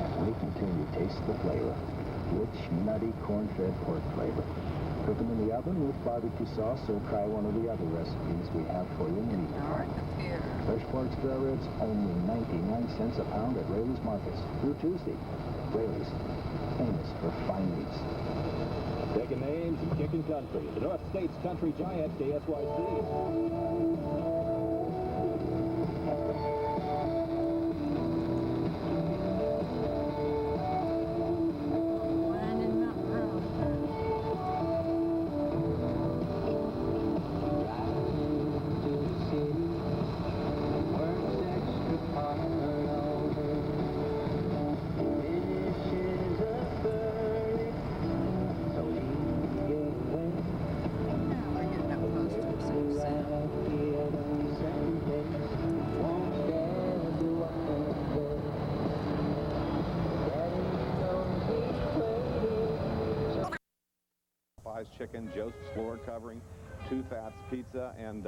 S11: And wait until you taste the flavor. Rich, nutty, corn-fed pork flavor. Cook them in the oven with barbecue sauce, or try one of the other recipes we have for you in the evening. Fresh pork spare ribs, only 99 cents a pound at Rayleigh's Markets through Tuesday. Rayleigh's, famous for fine meats.
S8: Taking names and kicking country. The North States Country Giant, KSYC.
S13: Chicken, Joe's floor covering, Two Fats Pizza, and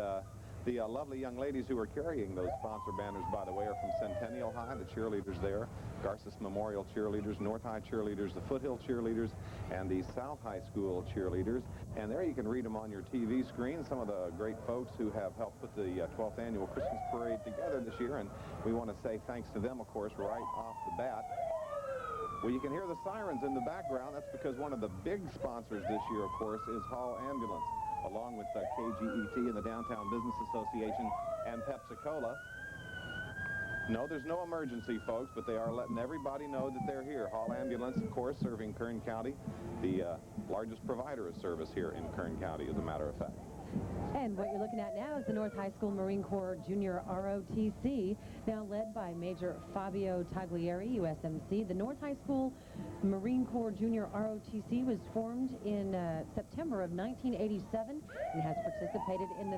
S13: the lovely young ladies who are carrying those sponsor banners, by the way, are from Centennial High, the cheerleaders there, Garces Memorial cheerleaders, North High cheerleaders, the Foothill cheerleaders, and the South High School cheerleaders. And there you can read them on your TV screen, some of the great folks who have helped put the 12th Annual Christmas Parade together this year, and we want to say thanks to them, of course, right off the bat. Well, you can hear the sirens in the background. That's because one of the big sponsors this year, of course, is Hall Ambulance, along with KGET and the Downtown Business Association and Pepsi-Cola. No, there's no emergency, folks, but they are letting everybody know that they're here. Hall Ambulance, of course, serving Kern County, the largest provider of service here in Kern County, as a matter of fact.
S14: And what you're looking at now is the North High School Marine Corps Junior ROTC, now led by Major Fabio Taglieri, USMC. The North High School Marine Corps Junior ROTC was formed in September of 1987 and has participated in the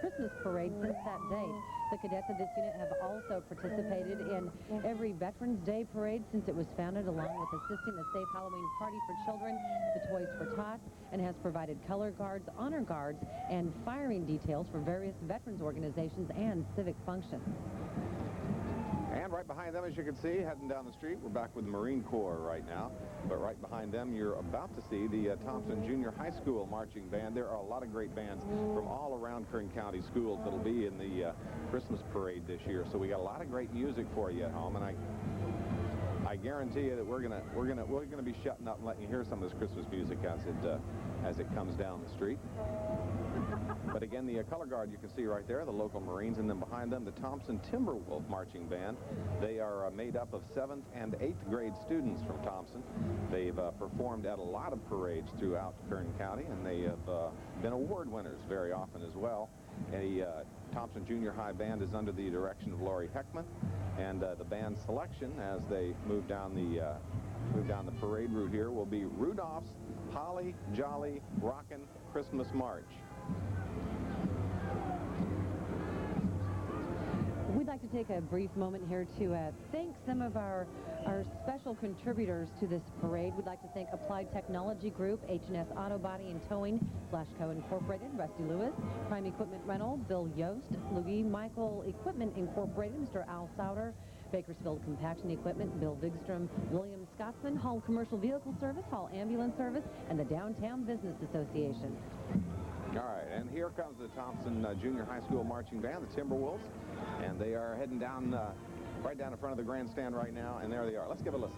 S14: Christmas parade since that date. The cadets of this unit have also participated in every Veterans Day parade since it was founded, along with assisting the Safe Halloween Party for Children, the Toys for Tots, and has provided color guards, honor guards, and firing details for various veterans organizations and civic functions.
S13: And right behind them, as you can see, heading down the street, we're back with the Marine Corps right now. But right behind them, you're about to see the Thompson Junior High School Marching Band. There are a lot of great bands from all around Kern County schools that'll be in the Christmas parade this year. So we got a lot of great music for you at home, and I guarantee you that we're gonna be shutting up and letting you hear some of this Christmas music as it comes down the street. But again, the color guard you can see right there, the local Marines, and then behind them, the Thompson Timberwolf Marching Band. They are made up of 7th and 8th grade students from Thompson. They've performed at a lot of parades throughout Kern County, and they have been award winners very often as well. A Thompson Junior High Band is under the direction of Lori Heckman, and the band selection as they move down the parade route here will be Rudolph's Holly Jolly Rockin' Christmas March.
S14: We'd like to take a brief moment here to thank some of our special contributors to this parade. We'd like to thank Applied Technology Group, H&S Auto Body and Towing, /Co Incorporated, Rusty Lewis, Prime Equipment Rental, Bill Yost, Louis Michael Equipment Incorporated, Mr. Al Sauter, Bakersfield Compaction Equipment, Bill Vigstrom, William Scotsman, Hall Commercial Vehicle Service, Hall Ambulance Service, and the Downtown Business Association.
S13: All right, and here comes the Thompson Junior High School Marching Band, the Timberwolves, and they are heading down, right down in front of the grandstand right now, and there they are. Let's give a listen.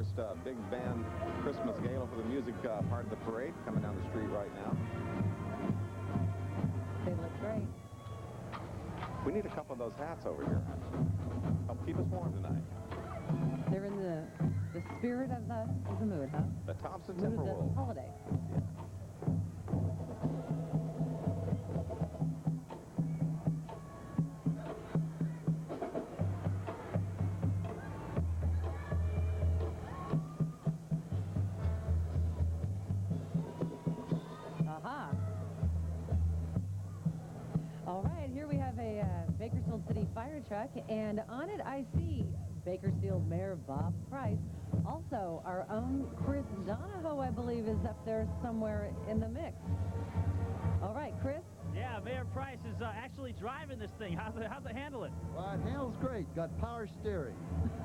S13: first big band Christmas gala for the music part of the parade coming down the street right now.
S14: They look great.
S13: We need a couple of those hats over here. Help keep us warm tonight.
S14: They're in the spirit of the mood, huh?
S13: The Thompson
S14: Mood of the
S13: Timberwolves.
S14: holiday. Aha. All right, here we have a Bakersfield City fire truck, and on it I see Bakersfield Mayor Bob Price. Also, our own Chris Donahoe, I believe, is up there somewhere in the mix. All right, Chris?
S15: Yeah, Mayor Price is actually driving this thing. How's it handle it?
S16: Well, it handles great. Got power steering.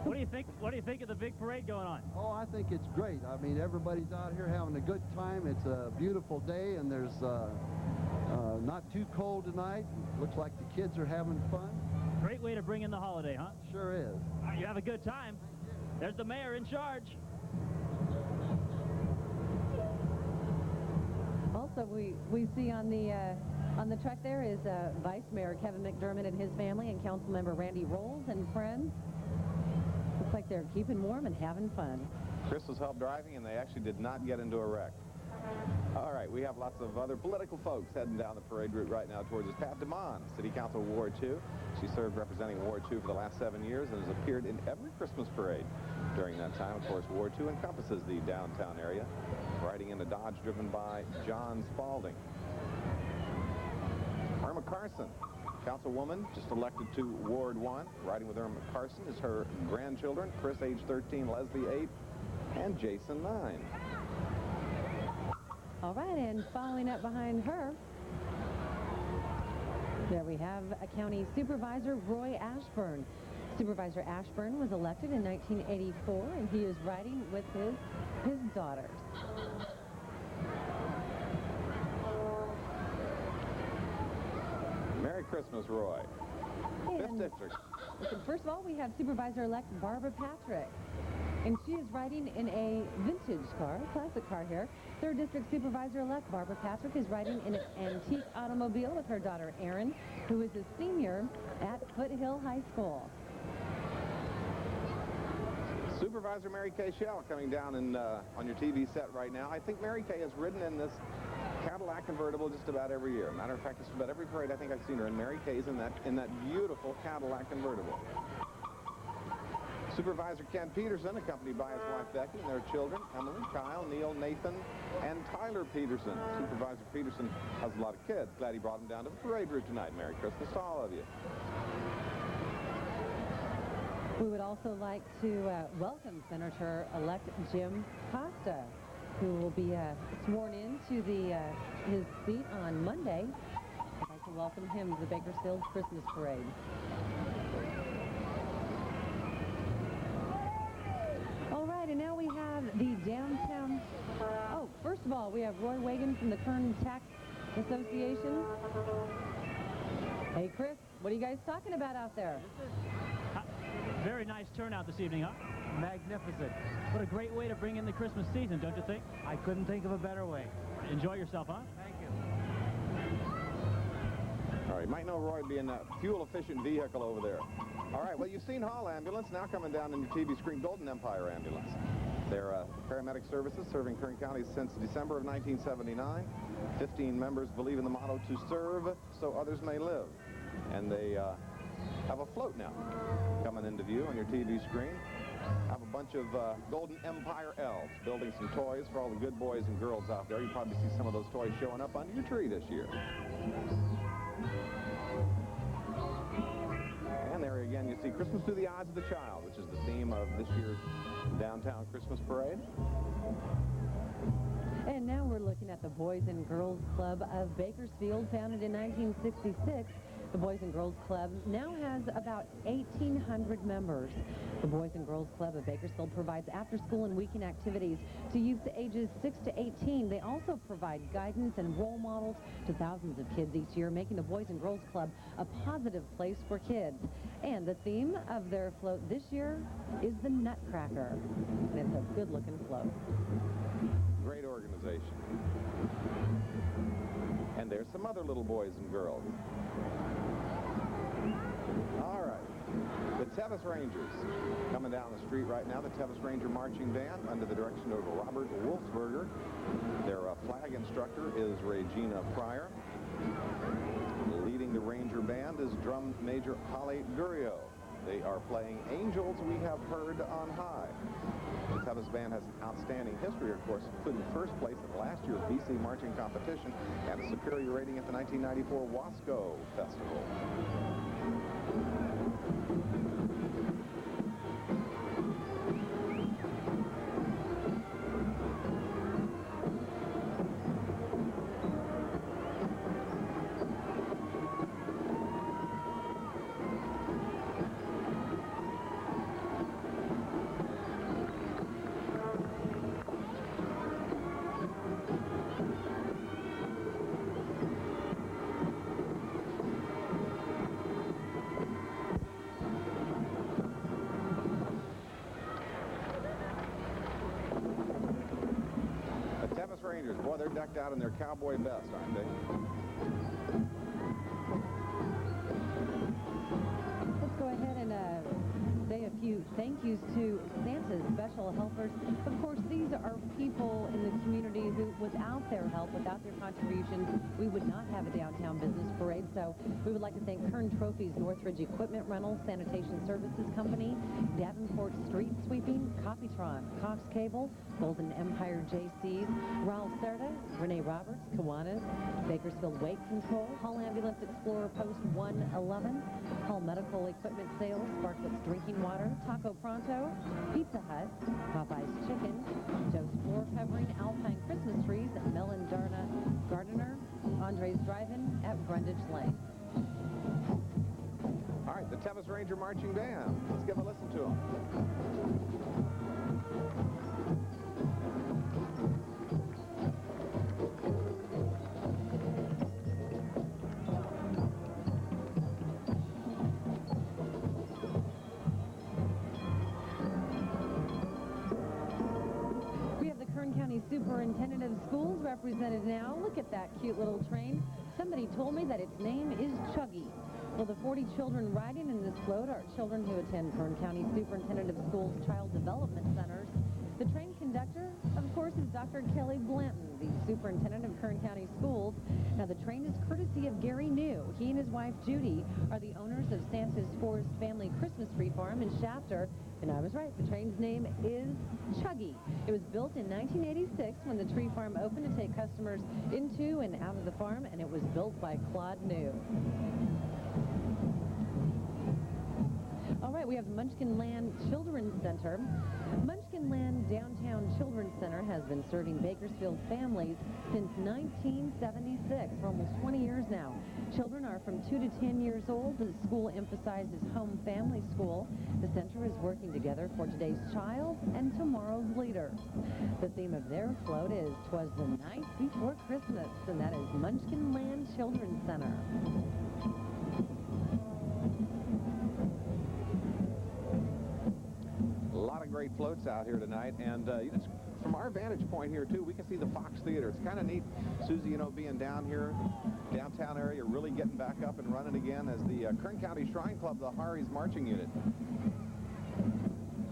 S15: What do you think? What do you think of the big parade going on?
S16: Oh, I think it's great. I mean, everybody's out here having a good time. It's a beautiful day, and there's not too cold tonight. Looks like the kids are having fun.
S15: Great way to bring in the holiday, huh?
S16: Sure is.
S15: You have a good time. There's the mayor in charge.
S14: Also, we see on the truck there is Vice Mayor Kevin McDermott and his family, and Councilmember Randy Rolls and friends. Looks like they're keeping warm and having fun.
S13: Chris was help driving, and they actually did not get into a wreck. All right, we have lots of other political folks heading down the parade route right now towards us. Pat DeMond, City Council Ward 2. She served representing Ward 2 for the last 7 years and has appeared in every Christmas parade during that time. Of course, Ward 2 encompasses the downtown area, riding in a Dodge driven by John Spalding. Irma Carson, councilwoman, just elected to Ward 1. Riding with Irma Carson is her grandchildren, Chris, age 13, Leslie, 8, and Jason, 9.
S14: All right, and following up behind her, there we have a county supervisor, Roy Ashburn. Supervisor Ashburn was elected in 1984, and he is riding with his daughters.
S13: Merry Christmas, Roy. Fifth District.
S14: First of all, we have Supervisor-elect Barbara Patrick, and she is riding in a vintage car, classic car here. Third District Supervisor-elect Barbara Patrick is riding in an antique automobile with her daughter Erin, who is a senior at Foothill High School.
S13: Supervisor Mary Kay Shell coming down on your TV set right now. I think Mary Kay has ridden in this Cadillac convertible just about every year. Matter of fact, just about every parade I think I've seen her in. Mary Kay's in that beautiful Cadillac convertible. Supervisor Ken Peterson, accompanied by his wife Becky and their children, Emily, Kyle, Neil, Nathan, and Tyler Peterson. Supervisor Peterson has a lot of kids. Glad he brought them down to the parade route tonight. Merry Christmas to all of you.
S14: We would also like to welcome Senator-elect Jim Costa, who will be sworn into his seat on Monday. I'd like to welcome him to the Bakersfield Christmas Parade. All right, and now we have the downtown. Oh, first of all, we have Roy Wagon from the Kern Tax Association. Hey, Chris, what are you guys talking about out there?
S15: Very nice turnout this evening, huh? Magnificent. What a great way to bring in the Christmas season, don't you think? I couldn't think of a better way. Enjoy yourself, huh? Thank you.
S13: All right, you might know Roy being a fuel-efficient vehicle over there. All right, well, you've seen Hall Ambulance, now coming down on your TV screen, Golden Empire Ambulance. They're paramedic services serving Kern County since December of 1979. 15 members believe in the motto, to serve so others may live. And they have a float now coming into view on your TV screen. Have a bunch of Golden Empire elves building some toys for all the good boys and girls out there. You'll probably see some of those toys showing up under your tree this year. And there again you see Christmas Through the Eyes of the Child, which is the theme of this year's downtown Christmas parade.
S14: And now we're looking at the Boys and Girls Club of Bakersfield, founded in 1966. The Boys and Girls Club now has about 1,800 members. The Boys and Girls Club of Bakersfield provides after-school and weekend activities to youth ages 6 to 18. They also provide guidance and role models to thousands of kids each year, making the Boys and Girls Club a positive place for kids. And the theme of their float this year is the Nutcracker. And it's a good-looking float.
S13: Great organization. And there's some other little boys and girls. All right. The Tevis Rangers coming down the street right now. The Tevis Ranger Marching Band under the direction of Robert Wolfsberger. Their flag instructor is Regina Pryor. Leading the Ranger Band is Drum Major Holly Gurio. They are playing Angels We Have Heard on High. The Tevis Band has an outstanding history, of course, including first place at last year's BC Marching Competition and a superior rating at the 1994 Wasco Festival. Rangers, boy, they're decked out in their cowboy best, aren't they?
S14: Let's go ahead and say a few thank yous to Santa's special helpers. Of course, these are people in the community who, without their help, without their contributions, we would not have a downtown business parade. So we would like to thank Kern Trophies, Northridge Equipment Rental, Sanitation Services Company, Davenport Street Sweeping, Copytron, Cox Cable, Golden Empire JCs, Ralph Serta, Renee Roberts, Kiwanis, Bakersfield Weight Control, Hall Ambulance Explorer Post 111, Hall Medical Equipment Sales, Sparklets Drinking Water, Taco Pronto, Pizza Hut, Popeye's Chicken, Joe's Floor Covering, Alpine Christmas Trees, Melon Gardener, Andre's Drive-In at Brundage Lane.
S13: All right, the Tevis Ranger Marching Band. Let's give a listen to them.
S14: Superintendent of Schools represented now. Look at that cute little train. Somebody told me that its name is Chuggy. Well, the 40 children riding in this float are children who attend Kern County Superintendent of Schools Child Development Centers. The train conductor, of course, is Dr. Kelly Blanton, the superintendent of Kern County Schools. Now, the train is courtesy of Gary New. He and his wife, Judy, are the owners of Santa's Forest Family Christmas Tree Farm in Shafter. And I was right, the train's name is Chuggy. It was built in 1986 when the tree farm opened to take customers into and out of the farm, and it was built by Claude New. All right, we have the Munchkin Land Children's Center. Munchkin Land Downtown Children's Center has been serving Bakersfield families since 1976, for almost 20 years now. Children are from 2 to 10 years old. The school emphasizes home family school. The center is working together for today's child and tomorrow's leader. The theme of their float is "'Twas the Night Before Christmas," and that is Munchkin Land Children's Center.
S13: A lot of great floats out here tonight, and from our vantage point here too, we can see the Fox Theater. It's kind of neat, Susie, being down here, downtown area, really getting back up and running again as the Kern County Shrine Club, the Harry's Marching Unit,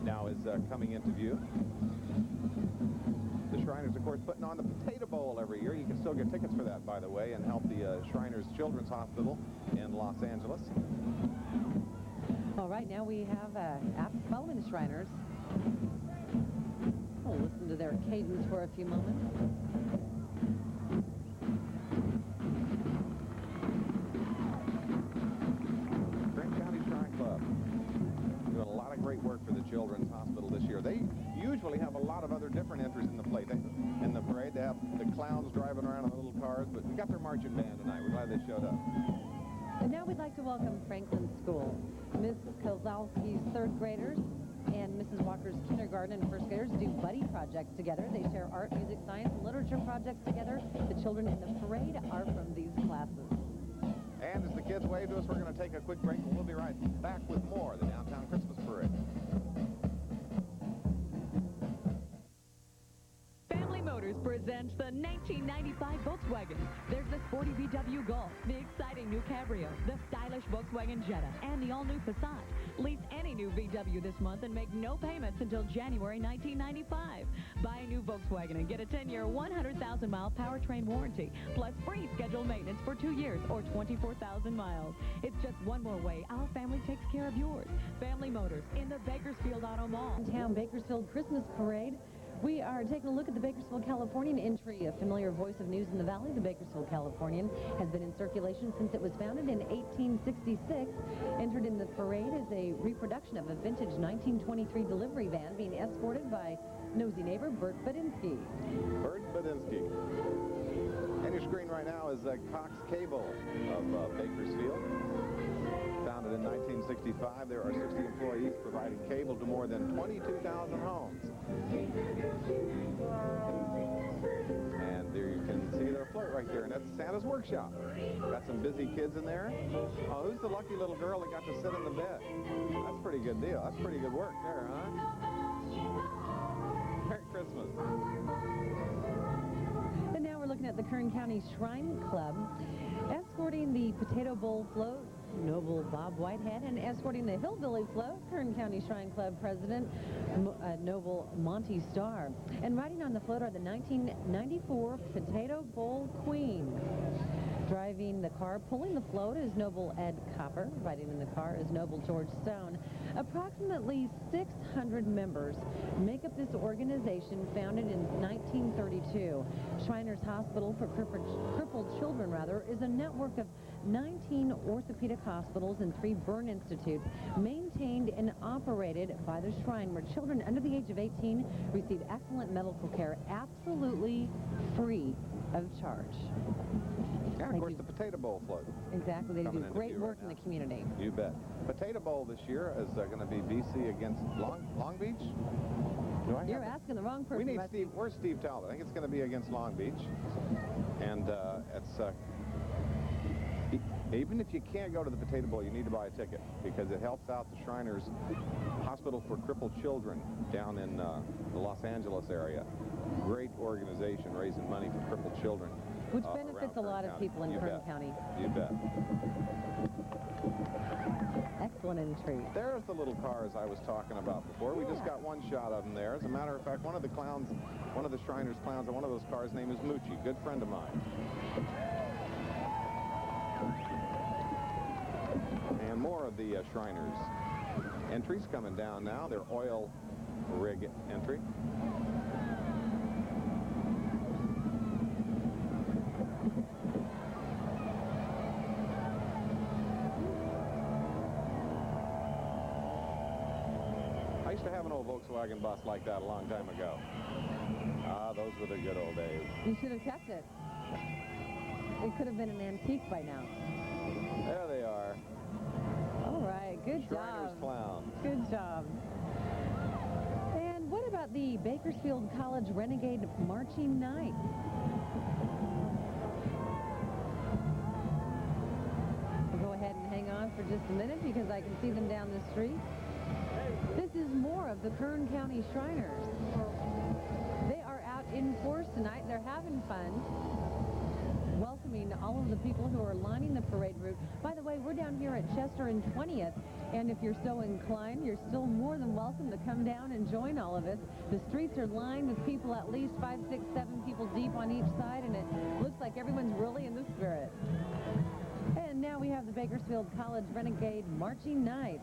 S13: now is coming into view. The Shriners, of course, putting on the Potato Bowl every year. You can still get tickets for that, by the way, and help the Shriners Children's Hospital in Los Angeles.
S14: All right, now we have, following the Shriners, we'll listen to their cadence for a few moments.
S13: Kern County Shrine Club doing a lot of great work for the Children's Hospital this year. They usually have a lot of other different entries in the parade. They have the clowns driving around in the little cars, but we got their marching band tonight. We're glad they showed up.
S14: And now we'd like to welcome Franklin School. Miss Kozlowski's third graders and Mrs. Walker's kindergarten and first graders do buddy projects together. They share art, music, science, and literature projects together. The children in the parade are from these classes.
S13: And as the kids wave to us, we're going to take a quick break, and we'll be right back with more of the Downtown Christmas Parade.
S17: Family Motors presents the 1995 Volkswagen. There's the sporty VW Golf, the exciting new Cabrio, the stylish Volkswagen Jetta, and the all-new Passat. Lease any new VW this month and make no payments until January 1995. Buy a new Volkswagen and get a 10-year, 100,000-mile powertrain warranty, plus free scheduled maintenance for 2 years or 24,000 miles. It's just one more way our family takes care of yours. Family Motors in the Bakersfield Auto Mall.
S14: Town Bakersfield Christmas Parade. We are taking a look at the Bakersfield Californian entry, a familiar voice of news in the valley. The Bakersfield Californian has been in circulation since it was founded in 1866. Entered in the parade is a reproduction of a vintage 1923 delivery van being escorted by nosy neighbor Bert Badinsky.
S13: Bert Badinsky. And your screen right now is Cox Cable of Bakersfield. Founded in 1965, there are 60 employees providing cable to more than 22,000 homes. And there you can see their float right there, and that's Santa's workshop. Got some busy kids in there. Oh, who's the lucky little girl that got to sit in the bed? That's a pretty good deal. That's pretty good work there, huh? Merry Christmas.
S14: And now we're looking at the Kern County Shrine Club. Escorting the Potato Bowl float, Noble Bob Whitehead, and escorting the Hillbilly float, Kern County Shrine Club President Noble Monty Starr. And riding on the float are the 1994 Potato Bowl Queen. Driving the car, pulling the float is Noble Ed Copper. Riding in the car is Noble George Stone. Approximately 600 members make up this organization, founded in 1932. Shriners Hospital for Crippled Children, is a network of 19 orthopedic hospitals and 3 burn institutes maintained and operated by the Shrine, where children under the age of 18 receive excellent medical care absolutely free of charge.
S13: And, of course, the Potato Bowl float.
S14: Exactly. They do great work in the community.
S13: You bet. Potato Bowl this year is going to be BC against Long Beach.
S14: You're asking the wrong person.
S13: We need Steve. Where's Steve Talbot? I think it's going to be against Long Beach. And it's... even if you can't go to the Potato Bowl, you need to buy a ticket because it helps out the Shriners Hospital for Crippled Children down in the Los Angeles area. Great organization raising money for crippled children.
S14: Which benefits a lot of people in Kern County.
S13: You bet.
S14: Excellent entry.
S13: There's the little cars I was talking about before. We just got one shot of them there. As a matter of fact, one of the Shriners clowns on one of those cars' name is Moochie, good friend of mine. And more of the Shriners entries coming down now. Their oil rig entry. I used to have an old Volkswagen bus like that a long time ago. Ah, those were the good old days.
S14: You should have kept it. It could have been an antique by now.
S13: There they are.
S14: All right, good
S13: Shriners
S14: job.
S13: Clown.
S14: Good job. And what about the Bakersfield College Renegade Marching Night? We'll go ahead and hang on for just a minute because I can see them down the street. This is more of the Kern County Shriners. They are out in force tonight. They're having fun, welcoming all of the people who are lining the parade route. By the way, we're down here at Chester and 20th, and if you're so inclined, you're still more than welcome to come down and join all of us. The streets are lined with people, at least 5, 6, 7 people deep on each side, and it looks like everyone's really in the spirit. And now we have the Bakersfield College Renegade Marching Night.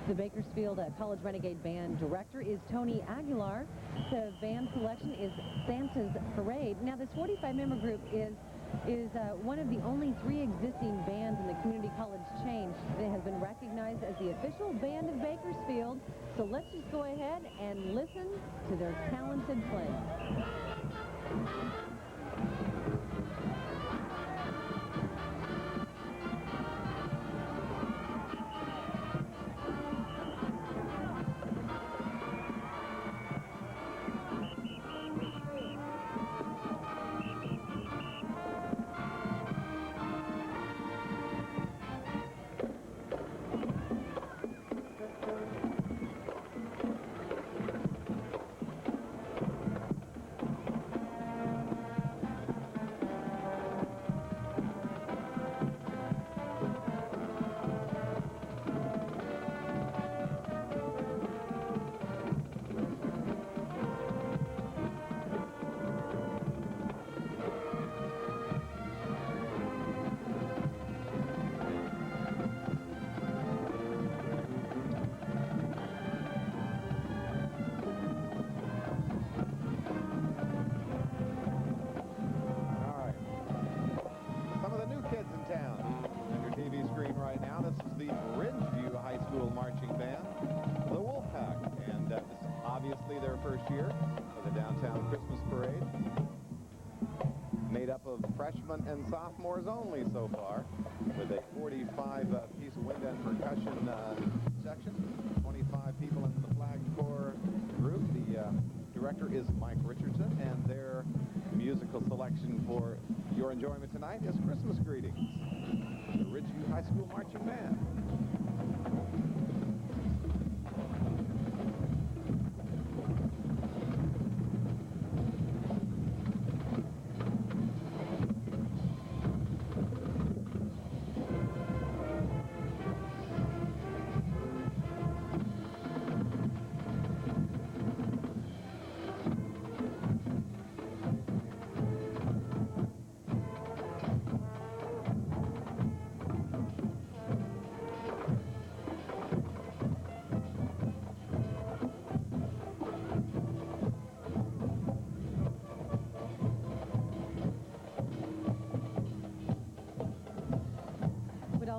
S14: The Bakersfield College Renegade Band director is Tony Aguilar. The band selection is Santa's Parade. Now, this 45-member group is one of the only 3 existing bands in the community college chain that has been recognized as the official band of Bakersfield. So let's just go ahead and listen to their talented playing.
S13: 21st year of the Downtown Christmas Parade. Made up of freshmen and sophomores only so far, with a 45-piece wind and percussion section. 25 people in the Flag Corps group. The director is Mike Richardson, and their musical selection for your enjoyment tonight is Christmas Greetings, the Ridgeview High School Marching Band.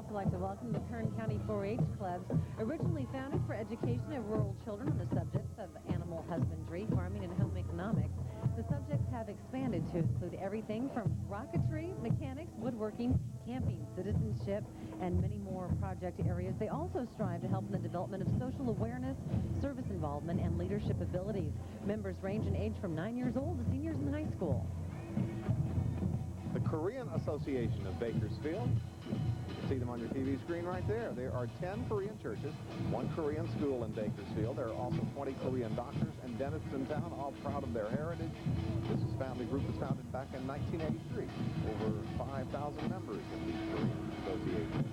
S14: I'd like to welcome the Kern County 4-H clubs, originally founded for education of rural children on the subjects of animal husbandry, farming, and home economics. The subjects have expanded to include everything from rocketry, mechanics, woodworking, camping, citizenship, and many more project areas. They also strive to help in the development of social awareness, service involvement, and leadership abilities. Members range in age from 9 years old to seniors in high school.
S13: The Korean Association of Bakersfield. See them on your TV screen right there. There are 10 Korean churches, 1 Korean school in Bakersfield. There are also 20 Korean doctors and dentists in town, all proud of their heritage. This family group was founded back in 1983. Over 5,000 members in the Korean Association.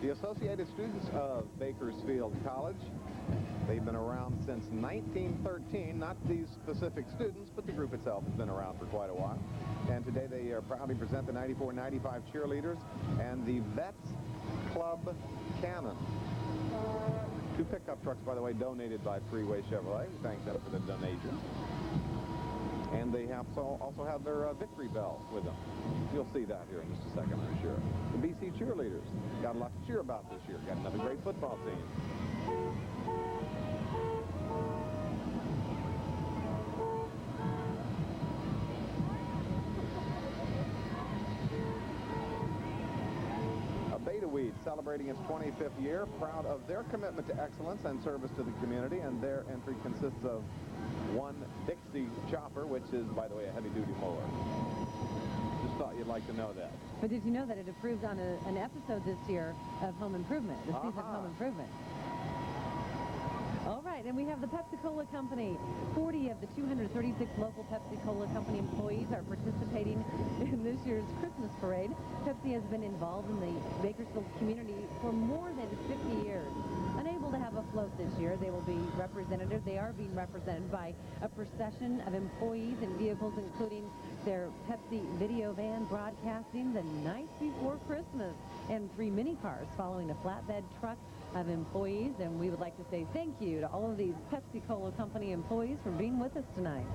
S13: The Associated Students of Bakersfield College, they've been around since 1913. Not these specific students, but the group itself has been around for quite a while. And today they proudly present the 94-95 cheerleaders and the Vets Club Cannon. 2 pickup trucks, by the way, donated by Freeway Chevrolet. We thank them for the donation. And they have also have their victory bell with them. You'll see that here in just a second, I'm sure. The BC cheerleaders got a lot to cheer about this year. Got another great football team. Beta Weed celebrating its 25th year, proud of their commitment to excellence and service to the community, and their entry consists of 1 Dixie chopper, which is, by the way, a heavy-duty mower. Just thought you'd like to know that.
S14: But did you know that it approved on an episode this year of Home Improvement, the season of Home Improvement? All right, and we have the Pepsi-Cola Company. 40 of the 236 local Pepsi-Cola Company employees are participating in this year's Christmas parade. Pepsi has been involved in the Bakersfield community for more than 50 years. Unable to have a float this year, they are being represented by a procession of employees and vehicles, including their Pepsi video van broadcasting the night before Christmas, and 3 mini cars following a flatbed truck of employees. And we would like to say thank you to all of these Pepsi-Cola Company employees for being with us tonight.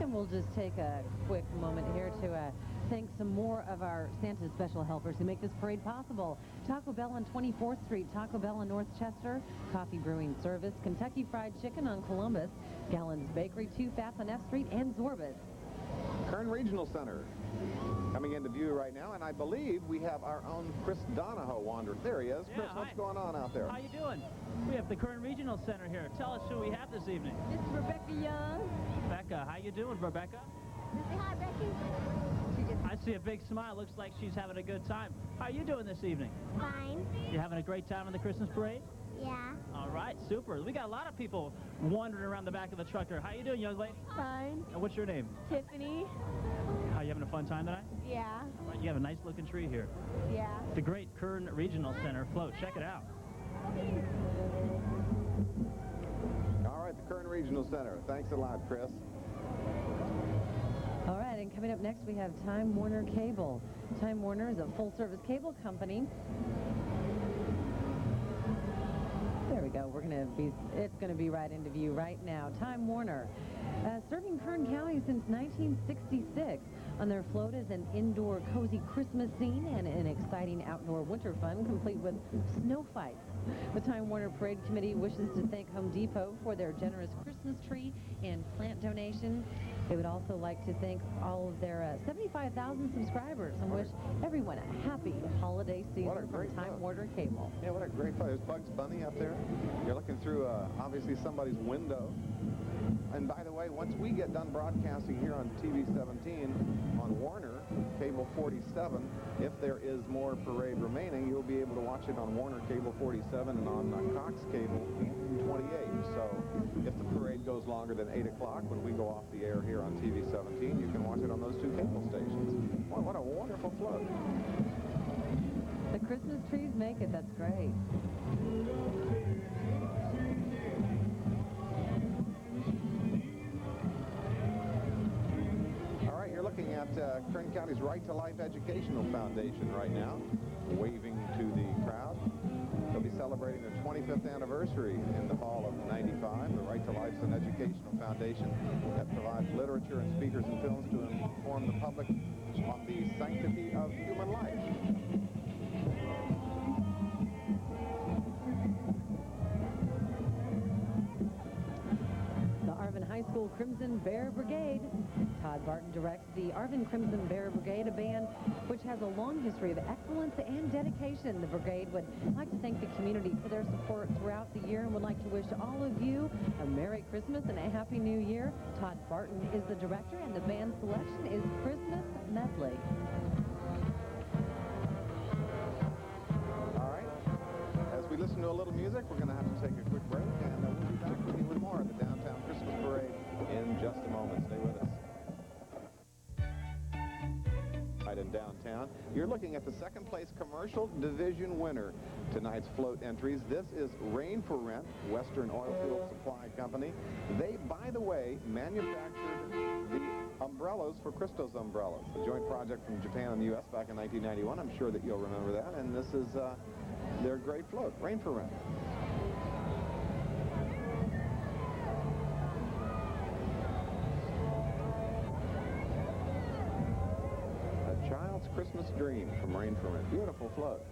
S14: And we'll just take a quick moment here to thank some more of our Santa special helpers who make this parade possible. Taco Bell on 24th Street, Taco Bell in North Chester, Coffee Brewing Service, Kentucky Fried Chicken on Columbus, Gallon's Bakery, 2 Fast on F Street, and Zorbas.
S13: Kern Regional Center coming into view right now, and I believe we have our own Chris Donahoe wandering. There he is. Chris, what's going on out there?
S15: How you doing? We have the Kern Regional Center here. Tell us who we have this evening.
S18: This is Rebecca Young.
S15: Rebecca, how you doing, Rebecca?
S18: Say hi, Becky.
S15: I see a big smile. Looks like she's having a good time. How are you doing this evening?
S5: Fine.
S15: You having a great time in the Christmas parade?
S5: Yeah.
S15: All right, super. We got a lot of people wandering around the back of the truck here. How you doing, young lady?
S18: Fine.
S15: And what's your name?
S18: Tiffany.
S15: Are you having a a fun time tonight?
S18: Yeah.
S15: Right, you have a nice looking tree here.
S18: Yeah.
S15: The great Kern Regional Center float. Check it out.
S13: All right, the Kern Regional Center. Thanks a lot, Chris.
S14: All right, and coming up next, we have Time Warner Cable. Time Warner is a full-service cable company. There we go. It's going to be right into view right now. Time Warner, serving Kern County since 1966. On their float is an indoor cozy Christmas scene and an exciting outdoor winter fun, complete with snow fights. The Time Warner Parade Committee wishes to thank Home Depot for their generous Christmas tree and plant donation. They would also like to thank all of their 75,000 subscribers and wish everyone a happy holiday season from Time Warner Cable.
S13: Yeah, what a great photo. There's Bugs Bunny up there. You're looking through, obviously, somebody's window. And by the way, once we get done broadcasting here on TV 17 on Warner, Cable 47, if there is more parade remaining, you'll be able to watch it on Warner Cable 47 and on Cox Cable 28. So if the parade goes longer than 8 o'clock when we go off the air here on TV 17, you can watch it on those two cable stations. Boy, what a wonderful float.
S14: The Christmas trees make it. That's great.
S13: Looking at Kern County's Right to Life Educational Foundation right now, waving to the crowd. They'll be celebrating their 25th anniversary in the fall of '95. The Right to Life is an educational foundation that provides literature and speakers and films to inform the public on the sanctity of human life.
S14: High School Crimson Bear Brigade. Todd Barton directs the Arvin Crimson Bear Brigade, a band which has a long history of excellence and dedication. The brigade would like to thank the community for their support throughout the year and would like to wish all of you a Merry Christmas and a Happy New Year. Todd Barton is the director, and the band selection is Christmas Medley.
S13: All right. As we listen to a little music, we're going to have to take a quick break, and we'll be back with you with more of the Downtown Christmas Parade in just a moment. Stay with us. Right in downtown, you're looking at the second place commercial division winner. Tonight's float entries. This is Rain for Rent, Western Oilfield Supply Company. They, by the way, manufactured the umbrellas for Christos Umbrellas, a joint project from Japan and the U.S. back in 1991. I'm sure that you'll remember that. And this is their great float, Rain for Rent. A Child's Christmas Dream from Rain for Rent. Beautiful float.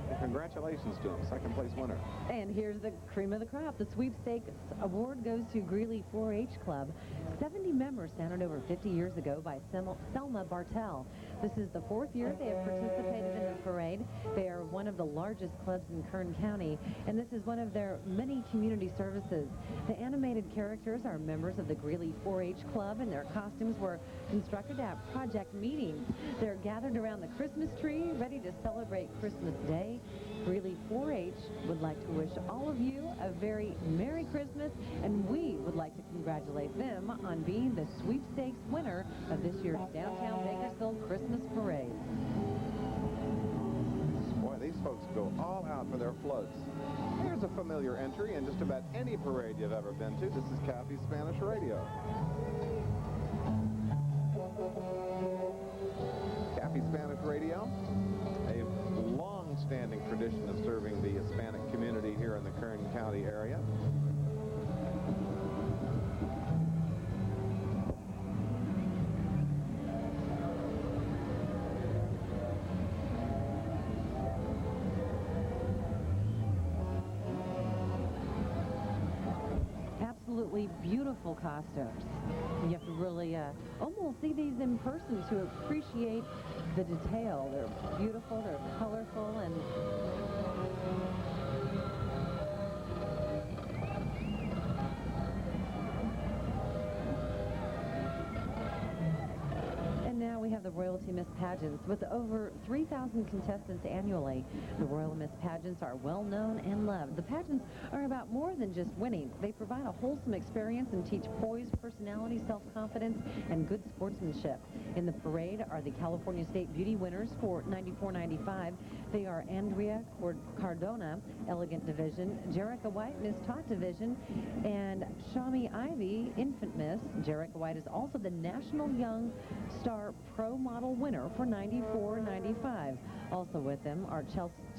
S13: And congratulations to them, second place winner.
S14: And here's the cream of the crop. The sweepstakes award goes to Greeley 4-H Club. 70 members founded over 50 years ago by Selma Bartel. This is the fourth year they have participated in the parade. They are one of the largest clubs in Kern County, and this is one of their many community services. The animated characters are members of the Greeley 4-H Club, and their costumes were constructed at project meetings. They're gathered around the Christmas tree, ready to celebrate Christmas Day. Greeley 4-H would like to wish all of you a very Merry Christmas, and we would like to congratulate them on being the sweepstakes winner of this year's Downtown Bakersfield Christmas Parade.
S13: Boy, these folks go all out for their floats. Here's a familiar entry in just about any parade you've ever been to. This is Kathy's Spanish Radio. Kathy's Spanish Radio, a long-standing tradition of serving the Hispanic community here in the Kern County area.
S14: Absolutely beautiful costumes. You have to really almost see these in person to appreciate the detail. They're beautiful, they're colorful, and now we have the the Royalty Miss Pageants. With over 3,000 contestants annually, the Royal Miss Pageants are well known and loved. The pageants are about more than just winning. They provide a wholesome experience and teach poise, personality, self-confidence, and good sportsmanship. In the parade are the California State Beauty winners for 94-95. They are Andrea Cardona, Elegant Division, Jerica White, Miss Tot Division, and Shami Ivy, Infant Miss. Jerica White is also the National Young Star Pro Model winner for 94-95. Also with them are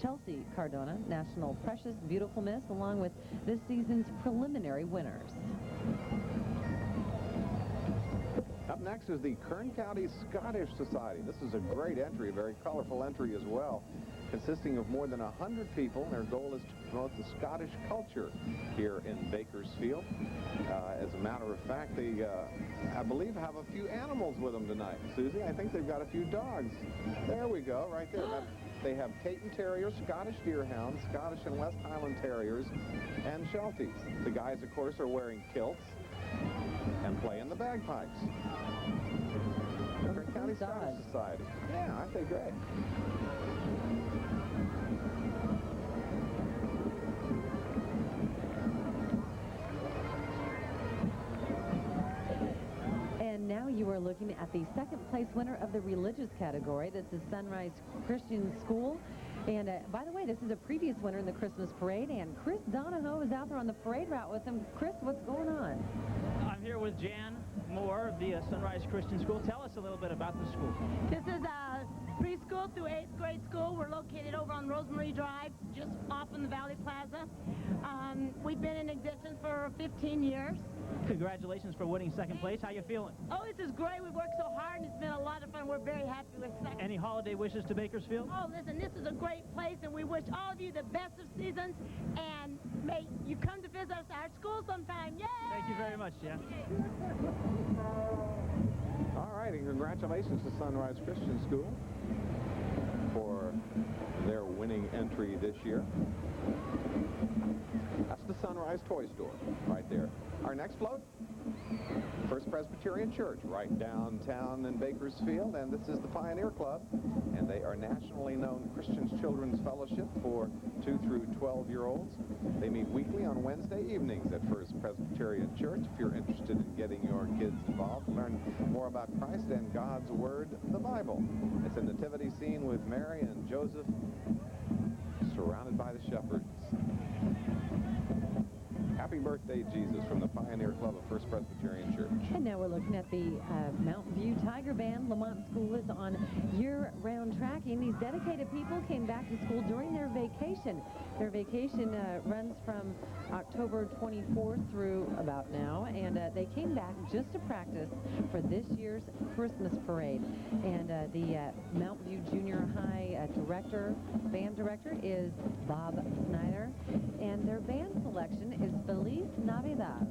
S14: Chelsea Cardona, National Precious Beautiful Miss, along with this season's preliminary winners.
S13: Up next is the Kern County Scottish Society. This is a great entry, a very colorful entry as well, consisting of more than 100 people. Their goal is to promote the Scottish culture here in Bakersfield. As a matter of fact, they, I believe, have a few animals with them tonight. Susie, I think they've got a few dogs. There we go, right there. They have Caton Terriers, Scottish Deerhounds, Scottish and West Highland Terriers, and Shelties. The guys, of course, are wearing kilts and playing the bagpipes. Kern County Scottish Society. Yeah, aren't they great?
S14: And now you are looking at the second place winner of the religious category. This is Sunrise Christian School. And by the way, this is a previous winner in the Christmas parade, and Chris Donahoe is out there on the parade route with him. Chris, what's going on?
S15: I'm here with Jan Moore of the Sunrise Christian School. Tell us a little bit about the school.
S19: This is preschool through 8th grade school. We're located over on Rosemary Drive, just off in the Valley Plaza. We've been in existence for 15 years.
S15: Congratulations for winning second place. How you feeling?
S19: Oh, this is great. We worked so hard, and it's been a lot of fun. We're very happy with second.
S15: Any holiday wishes to Bakersfield?
S19: Oh, listen, this is a great place, and we wish all of you the best of seasons, and may you come to visit us at our school sometime. Yay!
S15: Thank you very much, Jan.
S13: All right, and congratulations to Sunrise Christian School for their winning entry this year. That's the Sunrise Toy Store right there. Our next float, First Presbyterian Church, right downtown in Bakersfield, and this is the Pioneer Club, and they are nationally known Christian Children's Fellowship for 2 through 12-year-olds. They meet weekly on Wednesday evenings at First Presbyterian Church. If you're interested in getting your kids involved, learn more about Christ and God's Word, the Bible. It's a nativity scene with Mary and Joseph surrounded by the shepherds. Happy birthday, Jesus, from the Pioneer Club of First Presbyterian Church.
S14: And now we're looking at the Mountain View Tiger Band. Lamont School is on year-round tracking. These dedicated people came back to school during their vacation. Their vacation runs from October 24th through about now, and they came back just to practice for this year's Christmas parade. And the Mountain View Junior High band director is Bob Snyder, and their band selection is Feliz Navidad.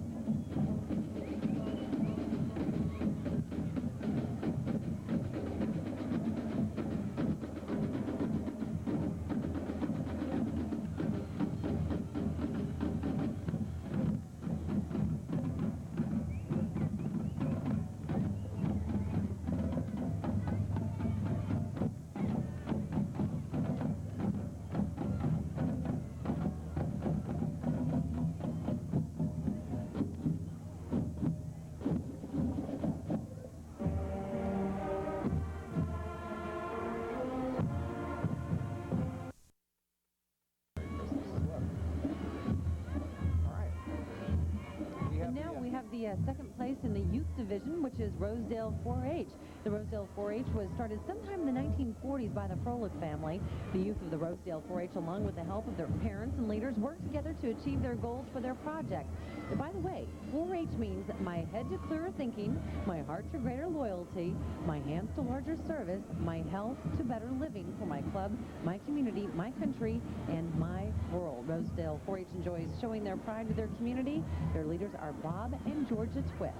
S14: The second place in the youth division, which is Rosedale 4-H. The Rosedale 4-H was started sometime in the 1940s by the Froelich family. The youth of the Rosedale 4-H, along with the help of their parents and leaders, worked together to achieve their goals for their project. And by the way, 4-H means my head to clearer thinking, my heart to greater loyalty, my hands to larger service, my health to better living for my club, my community, my country, and my world. Rosedale 4-H enjoys showing their pride to their community. Their leaders are Bob and Georgia Twist.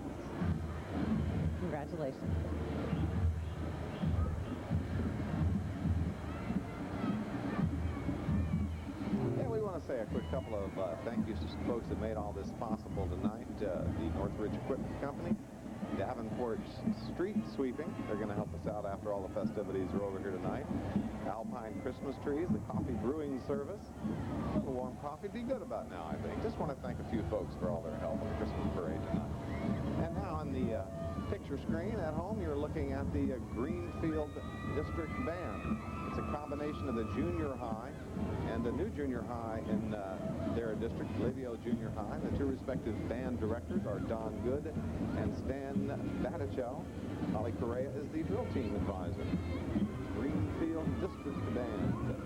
S14: Congratulations.
S13: Yeah, we want to say a quick couple of thank yous to some folks that made all this possible tonight. The Northridge Equipment Company, Davenport Street Sweeping. They're going to help us out after all the festivities are over here tonight. Alpine Christmas trees, the coffee brewing service. A little warm coffee would be good about now, I think. Just want to thank a few folks for all their help on the Christmas parade tonight. And now on the picture screen at home, you're looking at the Greenfield District Band. It's a combination of the junior high and the new junior high in their district, Livio Junior High. The two respective band directors are Don Good and Stan Batichel. Holly Correa is the drill team advisor. Greenfield District Band.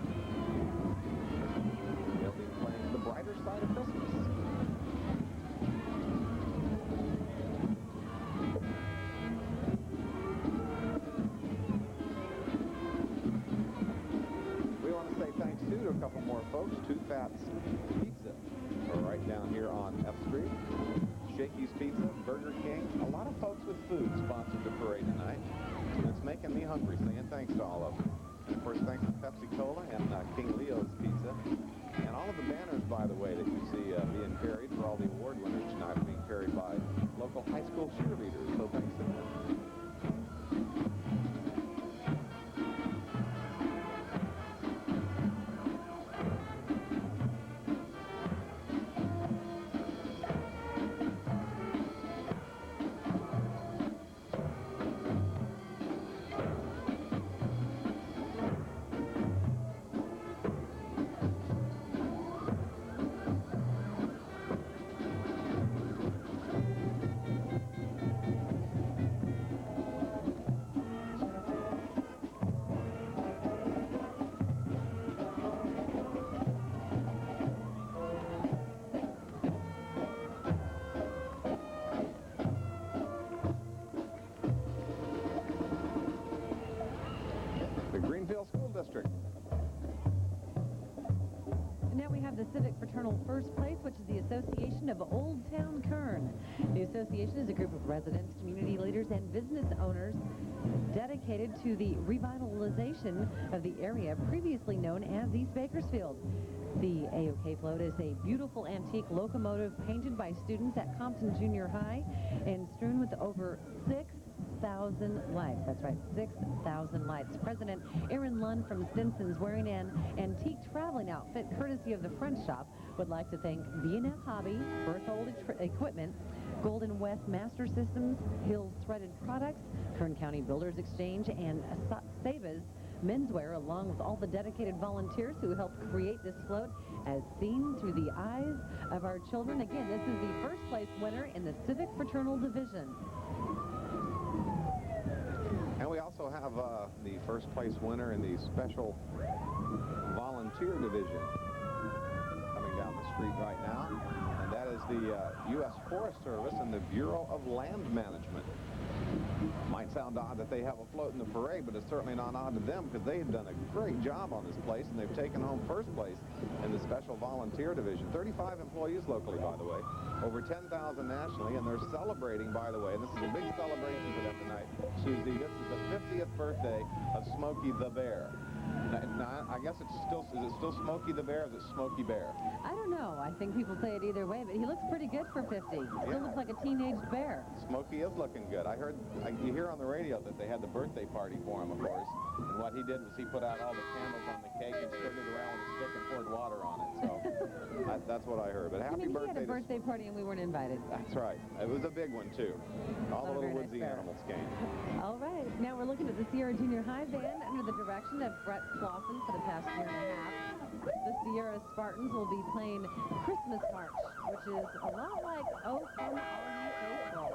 S13: They'll be playing The Brighter Side of Christmas. To a couple more folks. Two Fats Pizza are right down here on F Street. Shakey's Pizza, Burger King. A lot of folks with food sponsored the parade tonight. And it's making me hungry, saying thanks to all of them. And of course, thanks to Pepsi Cola and King Leo's Pizza. And all of the banners, by the way, that you see being carried for all the award winners tonight are being carried by local high school cheerleaders. So thanks to them. District.
S14: Now we have the Civic Fraternal First Place, which is the Association of Old Town Kern. The association is a group of residents, community leaders, and business owners dedicated to the revitalization of the area previously known as East Bakersfield. The AOK float is a beautiful antique locomotive painted by students at Compton Junior High and strewn with over 6,000 lights. That's right, 6,000 lights. President Aaron Lund from Stinson's, wearing an antique traveling outfit courtesy of the French shop, would like to thank B&F Hobby, Berthold Equipment, Golden West Master Systems, Hills Threaded Products, Kern County Builders Exchange, and Savas Menswear, along with all the dedicated volunteers who helped create this float as seen through the eyes of our children. Again, this is the first place winner in the Civic Fraternal Division.
S13: And we also have the first place winner in the Special Volunteer Division coming down the street right now. And that is the U.S. Forest Service and the Bureau of Land Management. Might sound odd that they have a float in the parade, but it's certainly not odd to them because they have done a great job on this place, and they've taken home first place in the Special Volunteer Division. 35 employees locally, by the way, over 10,000 nationally, and they're celebrating, by the way, and this is a big celebration for them tonight, Susie. This is the 50th birthday of Smokey the Bear. Now, I guess is it still Smokey the Bear, or is it Smokey Bear?
S14: I don't know. I think people say it either way, but he looks pretty good for 50. Still looks like a teenage bear.
S13: Smokey is looking good. I heard, you hear on the radio that they had the birthday party for him, of course, and what he did was he put out all the candles on the cake and stirred it around with a stick and poured water on it, so that's what I heard. But happy birthday.
S14: He had a birthday party and we weren't invited.
S13: That's right. It was a big one, too. All the little woodsy animals came.
S14: All right. Now we're looking at the Sierra Junior High Band under the direction of Brett Slauson for the past year and a half. The Sierra Spartans will be playing Christmas March, which is a lot like Oh Come All Ye Faithful.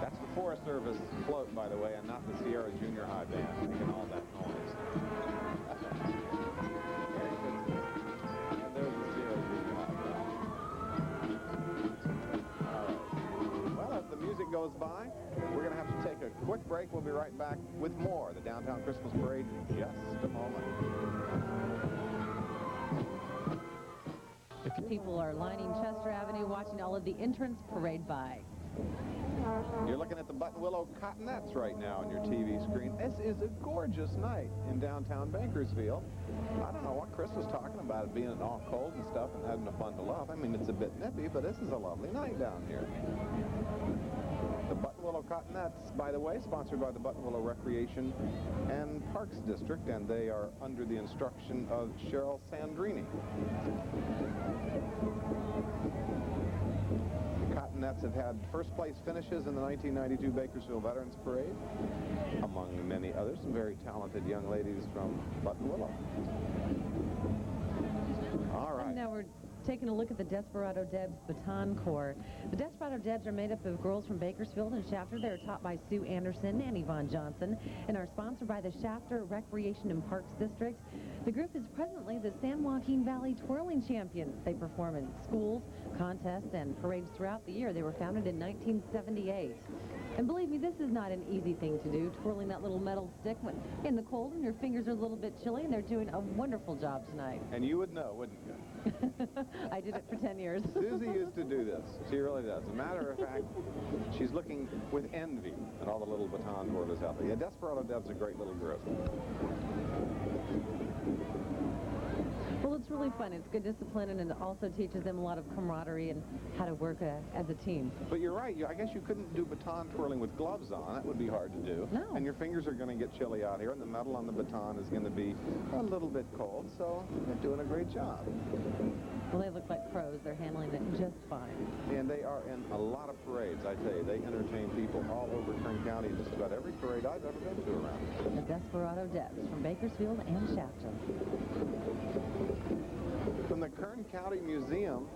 S13: That's the Forest Service float, by the way, and not the Sierra Junior High Band making all that noise. And there's the Sierra Junior High Band. All right. Well, as the music goes by, we're going to have to take a quick break. We'll be right back with more of the Downtown Christmas Parade in just a moment.
S14: People are lining Chester Avenue watching all of the entrance parade by.
S13: You're looking at the Button Willow Cottonettes right now on your TV screen. This is a gorgeous night in downtown Bakersfield. I don't know what Chris was talking about, it being all cold and stuff and having a bundle up. I mean, it's a bit nippy, but this is a lovely night down here. The Button Willow Cottonettes, by the way, sponsored by the Button Willow Recreation and Parks District, and they are under the instruction of Cheryl Sandrini. The Cottonettes have had first-place finishes in the 1992 Bakersfield Veterans Parade, among many others, some very talented young ladies from Button Willow. All right.
S14: And now we're taking a look at the Desperado Debs Baton Corps. The Desperado Debs are made up of girls from Bakersfield and Shafter. They're taught by Sue Anderson and Yvonne Johnson and are sponsored by the Shafter Recreation and Parks District. The group is presently the San Joaquin Valley Twirling Champions. They perform in schools, contests, and parades throughout the year. They were founded in 1978. And believe me, this is not an easy thing to do, twirling that little metal stick when in the cold and your fingers are a little bit chilly, and they're doing a wonderful job tonight.
S13: And you would know, wouldn't you?
S14: I did it for 10 years.
S13: Susie used to do this. She really does. As a matter of fact, she's looking with envy at all the little baton twirlers out there. Yeah, Desperado Deb's a great little group.
S14: Well, it's really fun. It's good discipline, and it also teaches them a lot of camaraderie and how to work as a team.
S13: But you're right. I guess you couldn't do baton twirling with gloves on. That would be hard to do.
S14: No.
S13: And your fingers are going to get chilly out here, and the metal on the baton is going to be a little bit cold, so they're doing a great job.
S14: Well, they look like pros. They're handling it just fine.
S13: And they are in a lot of parades, I tell you. They entertain people all over Kern County, just about every parade I've ever been to around.
S14: The Desperado Debs from Bakersfield and Shafter.
S13: From the Kern County Museum,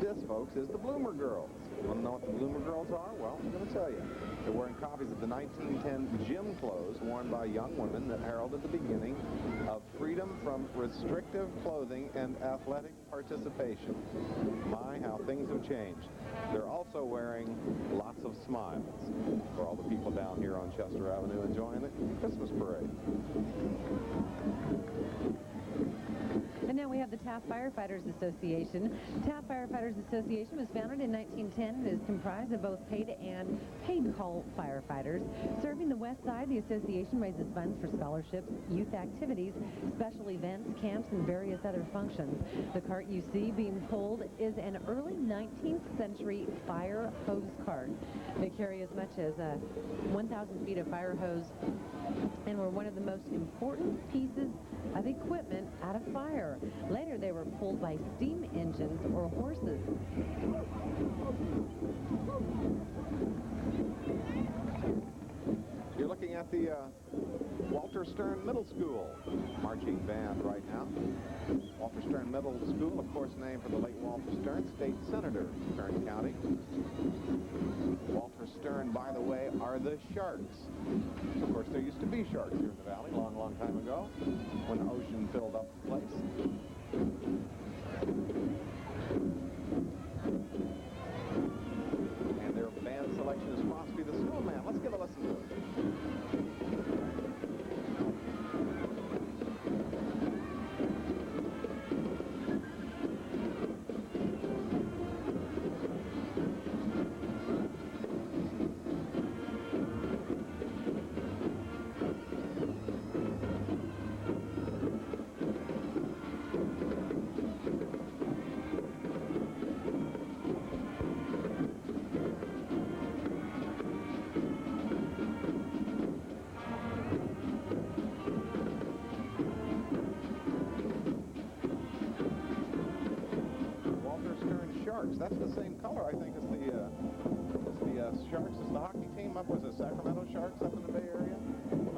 S13: this, folks, is the Bloomer Girls. You want to know what the Bloomer Girls are? Well, I'm going to tell you. They're wearing copies of the 1910 gym clothes worn by young women that heralded the beginning of freedom from restrictive clothing and athletic participation. My, how things have changed. They're also wearing lots of smiles for all the people down here on Chester Avenue enjoying the Christmas parade.
S14: And now we have the Taft Firefighters Association. Taft Firefighters Association was founded in 1910 and is comprised of both paid and paid-call firefighters. Serving the West Side, the association raises funds for scholarships, youth activities, special events, camps, and various other functions. The cart you see being pulled is an early 19th century fire hose cart. They carry as much as 1,000 feet of fire hose and were one of the most important pieces of equipment at a fire. Later, they were pulled by steam engines or horses.
S13: You're looking at the Walter Stern Middle School marching band right now. Walter Stern Middle School, of course, named for the late Walter Stern, state senator of Kern County. Walter Stern, by the way, are the Sharks. Of course, there used to be sharks here in the valley a long, long time ago when the ocean filled up the place. And their band selection is Frosty the Snowman. Let's give a listen to it. That's the same color, I think, as the Sharks, as the hockey team up. Was it Sacramento Sharks up in the Bay Area?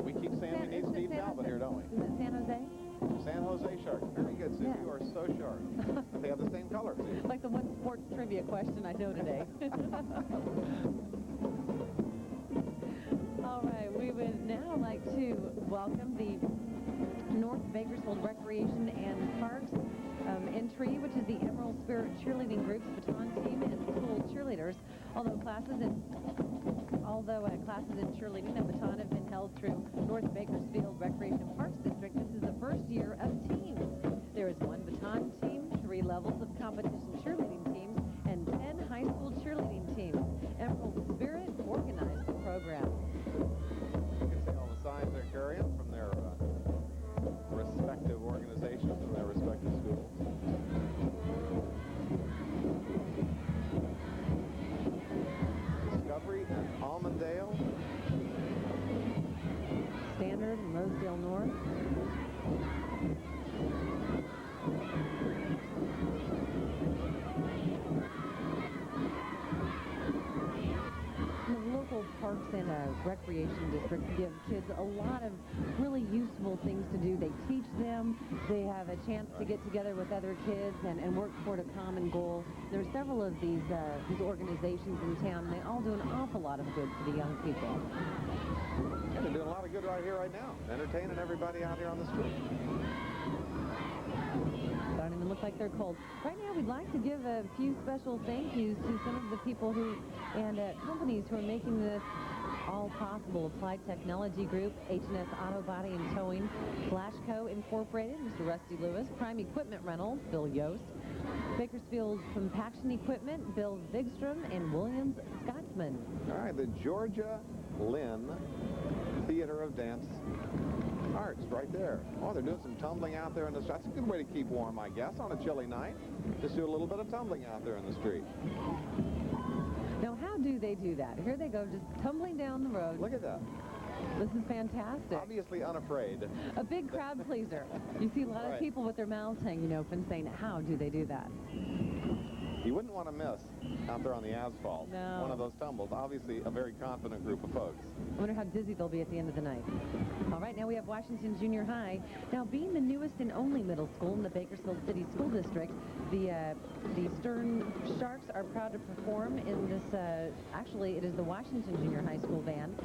S13: We keep saying we need Steve Talbot here, don't we?
S14: Is it San Jose?
S13: San Jose Sharks. Very good, Susie. You are so sharp. They have the same color, see?
S14: Like the one sports trivia question I know today. All right, we would now like to welcome the North Bakersfield Recreation and Parks entry, which is the Emerald Spirit Cheerleading Group's baton team and school cheerleaders. Although classes in cheerleading and baton have been held through North Bakersfield Recreation and Parks District, this is the first year of teams. There is one baton team, 3 levels of competition cheerleading teams, and 10 high school cheerleading teams. Emerald Spirit Recreation District give kids a lot of really useful things to do. They teach them. They have a chance to get together with other kids and work toward a common goal. There are several of these organizations in town, and they all do an awful lot of good for the young people.
S13: Yeah, they're doing a lot of good right here, right now. Entertaining everybody out here on the street.
S14: Don't even look like they're cold. Right now, we'd like to give a few special thank yous to some of the people who and companies who are making this all possible. Applied Technology Group, H&S Auto Body and Towing, Flashco Incorporated, Mr. Rusty Lewis, Prime Equipment Rental, Bill Yost, Bakersfield Compaction Equipment, Bill Vigstrom, and Williams Scotsman.
S13: All right, the Georgia Lynn Theater of Dance Arts right there. Oh, they're doing some tumbling out there in the street. That's a good way to keep warm, I guess, on a chilly night. Just do a little bit of tumbling out there in the street.
S14: Now, how do they do that? Here they go, just tumbling down the road.
S13: Look at that.
S14: This is fantastic.
S13: Obviously unafraid.
S14: A big crowd pleaser. You see a lot of people with their mouths hanging open saying, how do they do that?
S13: You wouldn't want to miss out there on the asphalt.
S14: No.
S13: One of those tumbles. Obviously a very confident group of folks.
S14: I wonder how dizzy they'll be at the end of the night. All right, now we have Washington Junior High. Now, being the newest and only middle school in the Bakersfield City School District, the Stern Sharks are proud to perform in this, actually, it is the Washington Junior High School band.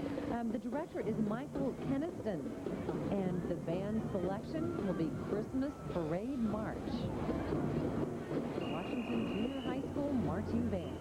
S14: The director is Michael Keniston, and the band selection will be Christmas Parade March. Washington Junior High School Marching Band.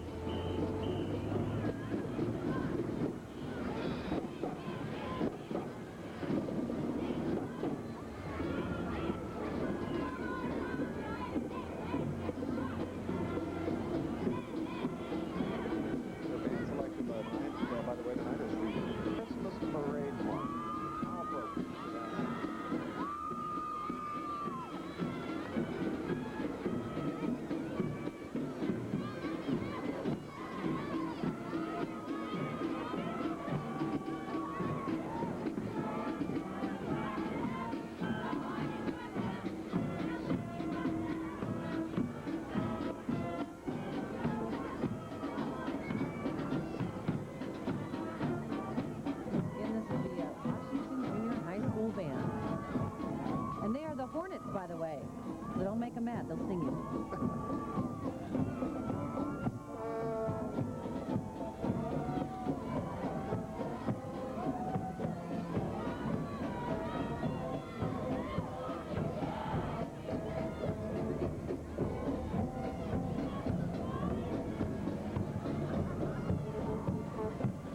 S14: By the way, so don't make them mad. They'll sing you.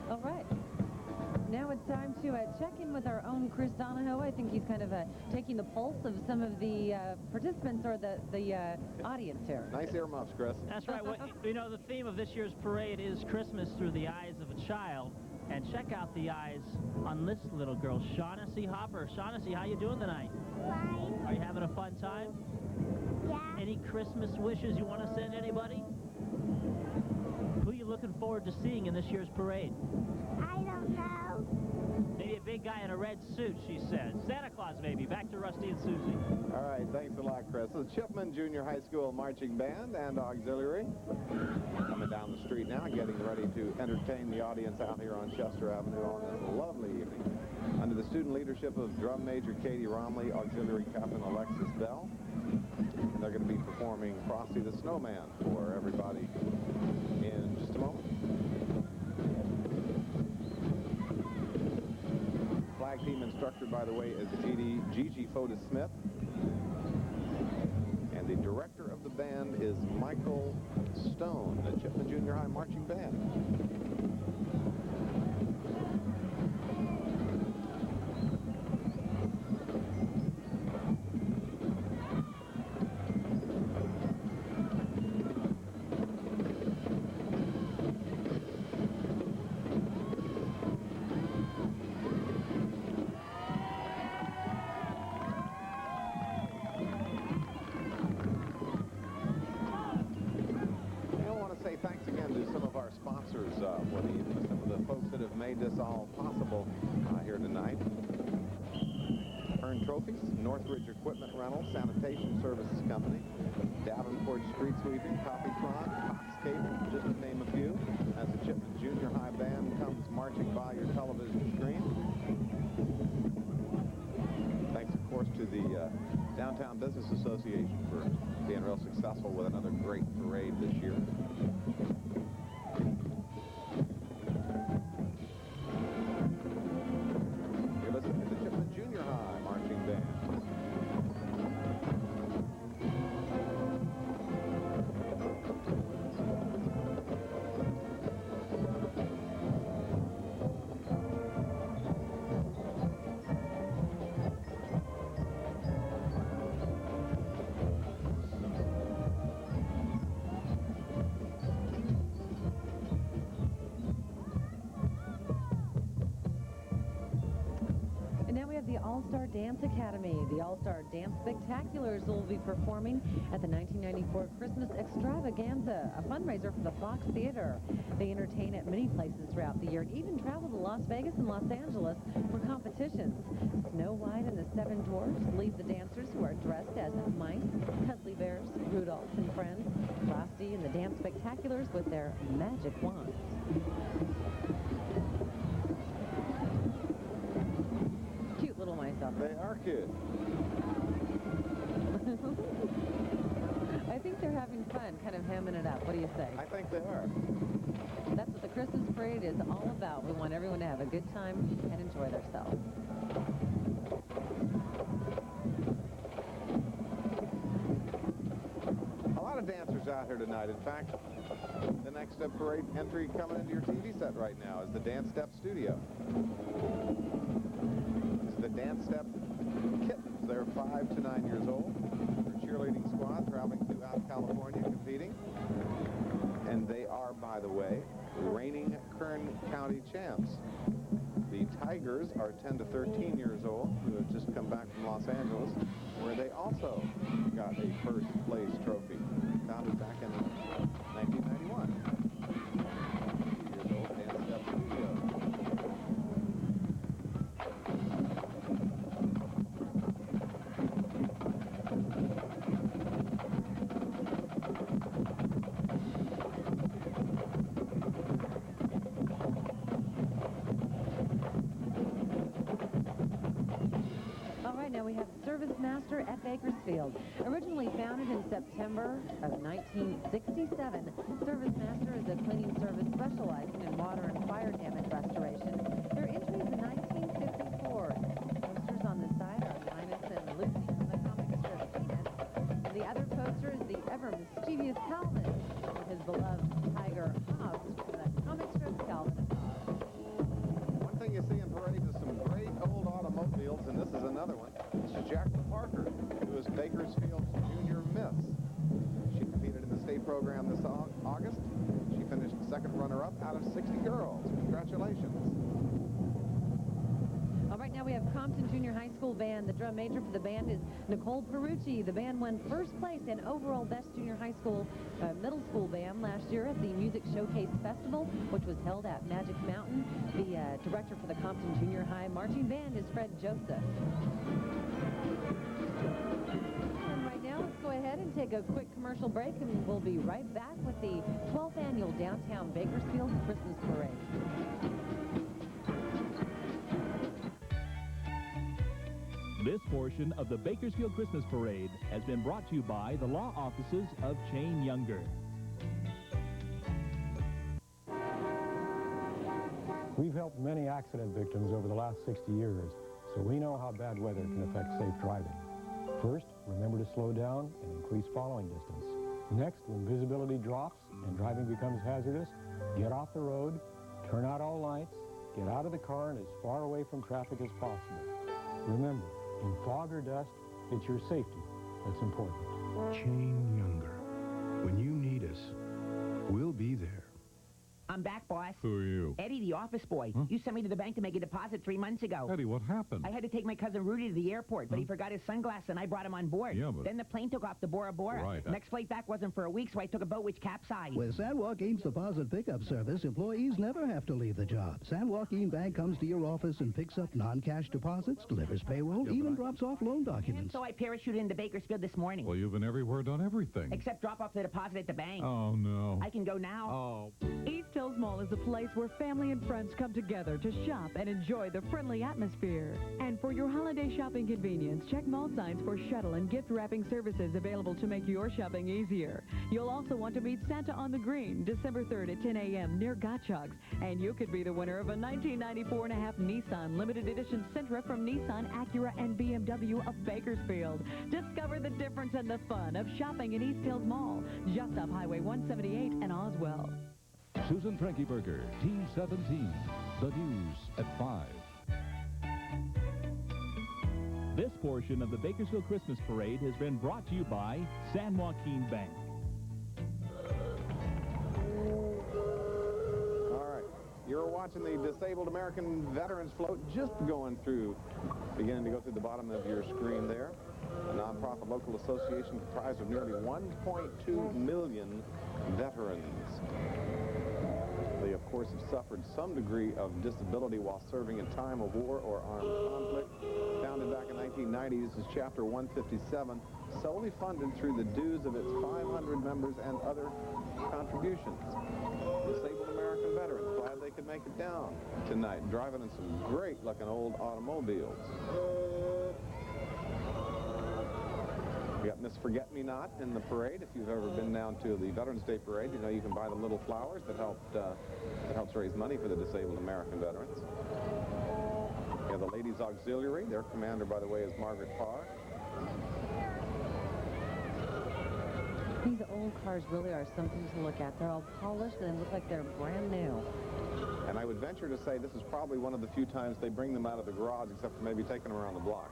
S14: All right. Now it's time to check in with our own Chris Donahoe. I think he's kind of taking the pulse of some of the participants or the audience here.
S13: Nice earmuffs, Chris.
S15: That's right. Well, you know, the theme of this year's parade is Christmas through the eyes of a child. And check out the eyes on this little girl, Shaughnessy Hopper. Shaughnessy, how you doing tonight?
S5: Fine.
S15: Are you having a fun time?
S5: Yeah.
S15: Any Christmas wishes you want to send anybody? Who are you looking forward to seeing in this year's parade?
S5: I don't know.
S15: Maybe a big guy in a red suit, she says. Santa Claus, maybe. Back to Rusty and Susie.
S13: All right, thanks a lot, Chris. The Chipman Junior High School Marching Band and Auxiliary coming down the street now, getting ready to entertain the audience out here on Chester Avenue on this lovely evening. Under the student leadership of Drum Major Katie Romley, Auxiliary Captain Alexis Bell. And they're going to be performing Frosty the Snowman for everybody in just a moment. Flag team instructor, by the way, is Gigi Foda Smith. And the director of the band is Michael Stone, the Chipman Junior High Marching Band. For the evening. Some of the folks that have made this all possible here tonight. Earn Trophies, Northridge Equipment Rental, Sanitation Services Company, Davenport Street Sweeping, Coffeetron, Cox Cable, just to name a few. As the Chipman Junior High Band comes marching by your television screen. Downtown Business Association for being real successful with another great parade this year. You're listening to the Chipman Junior High Marching Band.
S14: The All-Star Dance Academy. The All-Star Dance Spectaculars will be performing at the 1994 Christmas Extravaganza, a fundraiser for the Fox Theater. They entertain at many places throughout the year and even travel to Las Vegas and Los Angeles for competitions. Snow White and the Seven Dwarfs lead the dancers, who are dressed as mice, cuddly bears, Rudolph and friends, Frosty and the Dance Spectaculars with their magic wands.
S13: They are cute.
S14: I think they're having fun, kind of hemming it up. What do you say?
S13: I think they are.
S14: That's what the Christmas parade is all about. We want everyone to have a good time and enjoy themselves.
S13: A lot of dancers out here tonight. In fact, the next parade entry coming into your TV set right now is the Dance Step Studio. The Dance Step Kittens. They're 5 to 9 years old. They're a cheerleading squad traveling throughout California competing. And they are, by the way, reigning Kern County champs. The Tigers are 10 to 13 years old, who have just come back from Los Angeles, where they also got a first place trophy, founded back in 1991. 2 years old, Dance Step Studio.
S14: We have Service Master at Bakersfield. Originally founded in September of 1967, Service Master is a cleaning service specializing in water and fire damage restoration. Their entry is in 1954. Posters on the side are Linus and Lucy from the comic strip Peanuts. And the other poster is the ever mischievous Calvin with his beloved tiger Hobbs from the comic strip Calvin and Hobbs.
S13: One thing you see in parades is some great old automobiles, and this is another one. This is Jacqueline Parker, who is Bakersfield's Junior Miss. She competed in the state program this August. She finished second runner-up out of 60 girls. Congratulations.
S14: All right, now we have Compton Junior High School Band. The drum major for the band is Nicole Perucci. The band won first place in overall best junior high school middle school band last year at the Music Showcase Festival, which was held at Magic Mountain. The director for the Compton Junior High Marching Band is Fred Joseph. And right now, let's go ahead and take a quick commercial break, and we'll be right back with the 12th annual Downtown Bakersfield Christmas Parade.
S8: This portion of the Bakersfield Christmas Parade has been brought to you by the law offices of Chain Younger.
S20: We've helped many accident victims over the last 60 years, so we know how bad weather can affect safe driving. First, remember to slow down and increase following distance. Next, when visibility drops and driving becomes hazardous, get off the road, turn out all lights, get out of the car and as far away from traffic as possible. Remember, in fog or dust, it's your safety that's important.
S21: Chain Younger. When you need us, we'll be there.
S22: I'm back, boss.
S21: Who are you?
S22: Eddie, the office boy.
S21: Huh?
S22: You sent me to the bank to make a deposit 3 months ago.
S21: Eddie, what happened?
S22: I had to take my cousin Rudy to the airport, but he forgot his sunglasses, and I brought him on board.
S21: Yeah, but...
S22: Then the plane took off to Bora Bora.
S21: Right.
S22: Next flight back wasn't for a week, so I took a boat which capsized.
S23: With San Joaquin's deposit pickup service, employees never have to leave the job. San Joaquin Bank comes to your office and picks up non-cash deposits, delivers payroll, even drops off loan documents.
S22: And so I parachuted into Bakersfield this morning.
S21: Well, you've been everywhere, done everything.
S22: Except drop off the deposit at the bank.
S21: Oh, no.
S22: I can go now.
S21: Oh.
S17: Easter Hills Mall is a place where family and friends come together to shop and enjoy the friendly atmosphere. And for your holiday shopping convenience, check mall signs for shuttle and gift wrapping services available to make your shopping easier. You'll also want to meet Santa on the Green, December 3rd at 10 a.m. near Gottschalk's. And you could be the winner of a 1994 and a half Nissan Limited Edition Sentra from Nissan, Acura, and BMW of Bakersfield. Discover the difference and the fun of shopping in East Hills Mall, just off Highway 178 in Oswell.
S3: Susan Frankenberger, Team 17. The news at 5.
S8: This portion of the Bakersfield Christmas Parade has been brought to you by San Joaquin Bank.
S13: All right, you're watching the Disabled American Veterans Float just beginning to go through the bottom of your screen there. A nonprofit local association comprised of nearly 1.2 million veterans. They, of course, have suffered some degree of disability while serving in time of war or armed conflict. Founded back in 1990, this is Chapter 157, solely funded through the dues of its 500 members and other contributions. Disabled American veterans, glad they could make it down tonight, driving in some great-looking old automobiles. We got Miss Forget-Me-Not in the parade. If you've ever been down to the Veterans Day Parade, you know you can buy the little flowers that helps raise money for the disabled American veterans. We have the Ladies Auxiliary. Their commander, by the way, is Margaret Parr.
S14: These old cars really are something to look at. They're all polished and they look like they're brand new.
S13: And I would venture to say this is probably one of the few times they bring them out of the garage, except for maybe taking them around the block.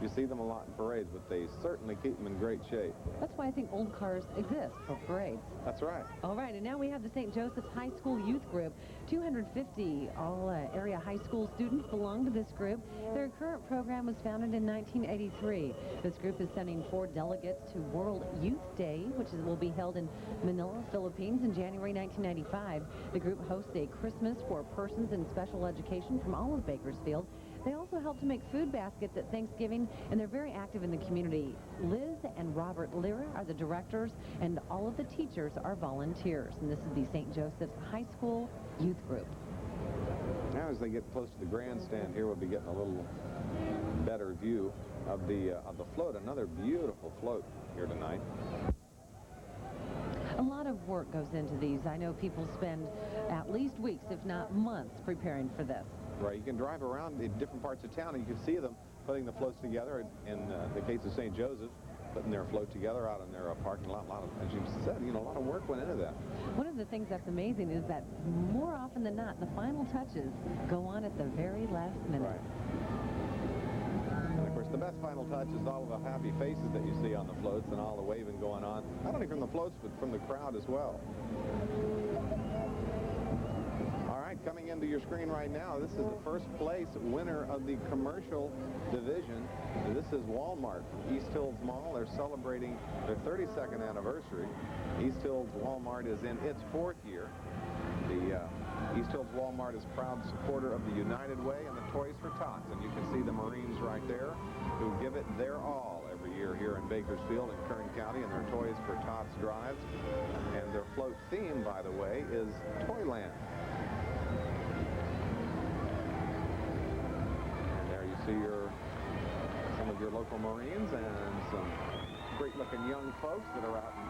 S13: You see them a lot in parades, but they certainly keep them in great shape.
S14: That's why I think old cars exist for parades.
S13: That's right.
S14: All right, and now we have the St. Joseph's High School Youth Group. 250 all-area high school students belong to this group. Their current program was founded in 1983. This group is sending 4 delegates to World Youth Day, which will be held in Manila, Philippines in January 1995. The group hosts a Christmas for persons in special education from all of Bakersfield. They also help to make food baskets at Thanksgiving, and they're very active in the community. Liz and Robert Lira are the directors, and all of the teachers are volunteers. And this is the St. Joseph's High School Youth Group.
S13: Now, as they get close to the grandstand here, we'll be getting a little better view of the float. Another beautiful float here tonight.
S14: A lot of work goes into these. I know people spend at least weeks, if not months, preparing for this.
S13: Right, you can drive around in different parts of town and you can see them putting the floats together. In the case of St. Joseph, putting their float together out in their parking lot. As you said, a lot of work went into that.
S14: One of the things that's amazing is that more often than not, the final touches go on at the very last minute.
S13: Right. And of course, the best final touch is all of the happy faces that you see on the floats and all the waving going on, not only from the floats, but from the crowd as well. Coming into your screen right now, this is the first place winner of the commercial division. This is Walmart from East Hills Mall. They're celebrating their 32nd anniversary. East Hills Walmart is in its 4th year. The East Hills Walmart is a proud supporter of the United Way and the Toys for Tots. And you can see the Marines right there who give it their all every year here in Bakersfield and Kern County in their Toys for Tots drives. And their float theme, by the way, is Toyland. See some of your local Marines and some great-looking young folks that are out and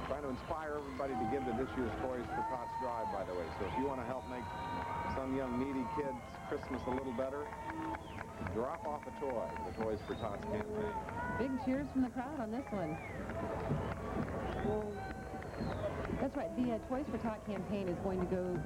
S13: trying to inspire everybody to give to this year's Toys for Tots drive, by the way. So if you want to help make some young needy kid's Christmas a little better, drop off a toy for the Toys for Tots campaign.
S14: Big cheers from the crowd on this one. That's right. The Toys for Tot campaign is going to go,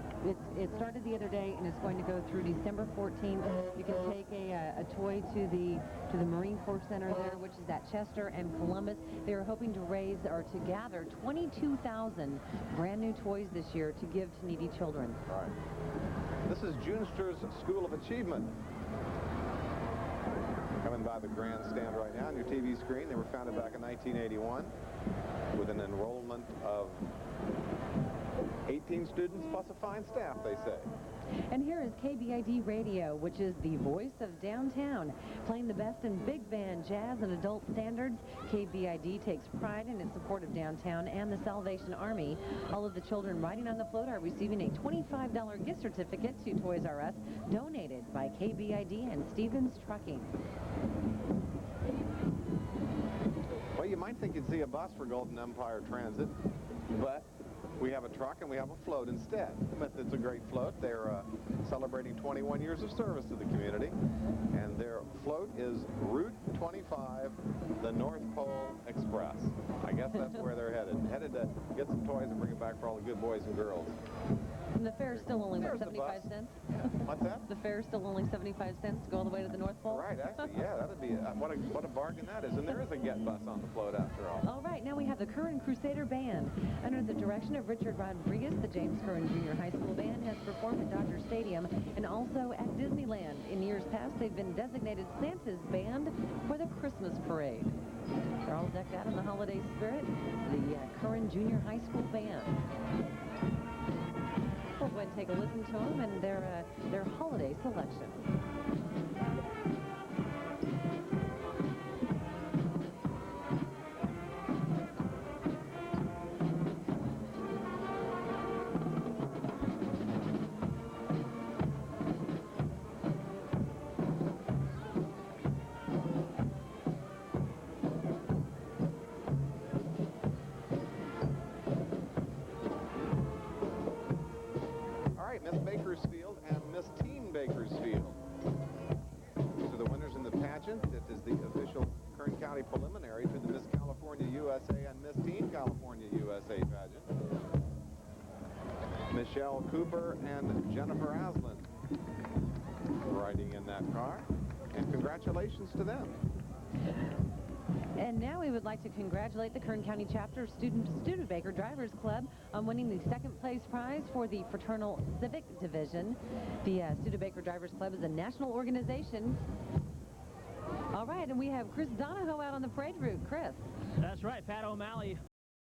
S14: it started the other day and it's going to go through December 14th. You can take a toy to the Marine Corps Center there, which is at Chester and Columbus. They are hoping to raise or to gather 22,000 brand new toys this year to give to needy children.
S13: All right. This is Junster's School of Achievement. Coming by the grandstand right now on your TV screen. They were founded back in 1981 with an enrollment of 18 students plus a fine staff, they say.
S14: And here is KBID Radio, which is the voice of downtown, playing the best in big band, jazz, and adult standards. KBID takes pride in its support of downtown and the Salvation Army. All of the children riding on the float are receiving a $25 gift certificate to Toys R Us, donated by KBID and Stevens Trucking.
S13: Well, you might think you'd see a bus for Golden Empire Transit, but we have a truck and we have a float instead. But it's a great float. They're celebrating 21 years of service to the community, and their float is Route 25, the North Pole Express. I guess that's where they're headed to get some toys and bring it back for all the good boys and girls.
S14: And the fare is still only, what, 75 cents?
S13: What's that?
S14: The fare is still only 75 cents to go all the way to the North Pole?
S13: Right, actually, yeah, that'd be, what a bargain that is. And there is a get bus on the float after all.
S14: All right, now we have the Curran Crusader Band. Under the direction of Richard Rodriguez, the James Curran Junior High School Band has performed at Dodger Stadium and also at Disneyland. In years past, they've been designated Santa's Band for the Christmas Parade. They're all decked out in the holiday spirit, the Curran Junior High School Band. We'll go ahead and take a listen to them and their holiday selection.
S13: Miss Bakersfield and Miss Teen Bakersfield. These are the winners in the pageant. It is the official Kern County preliminary to the Miss California USA and Miss Teen California USA pageant. Michelle Cooper and Jennifer Aslin riding in that car. And congratulations to them.
S14: And now we would like to congratulate the Kern County chapter of Studebaker Drivers Club on winning the second place prize for the Fraternal Civic Division. The Studebaker Drivers Club is a national organization. All right, and we have Chris Donahoe out on the parade route. Chris.
S15: That's right. Pat O'Malley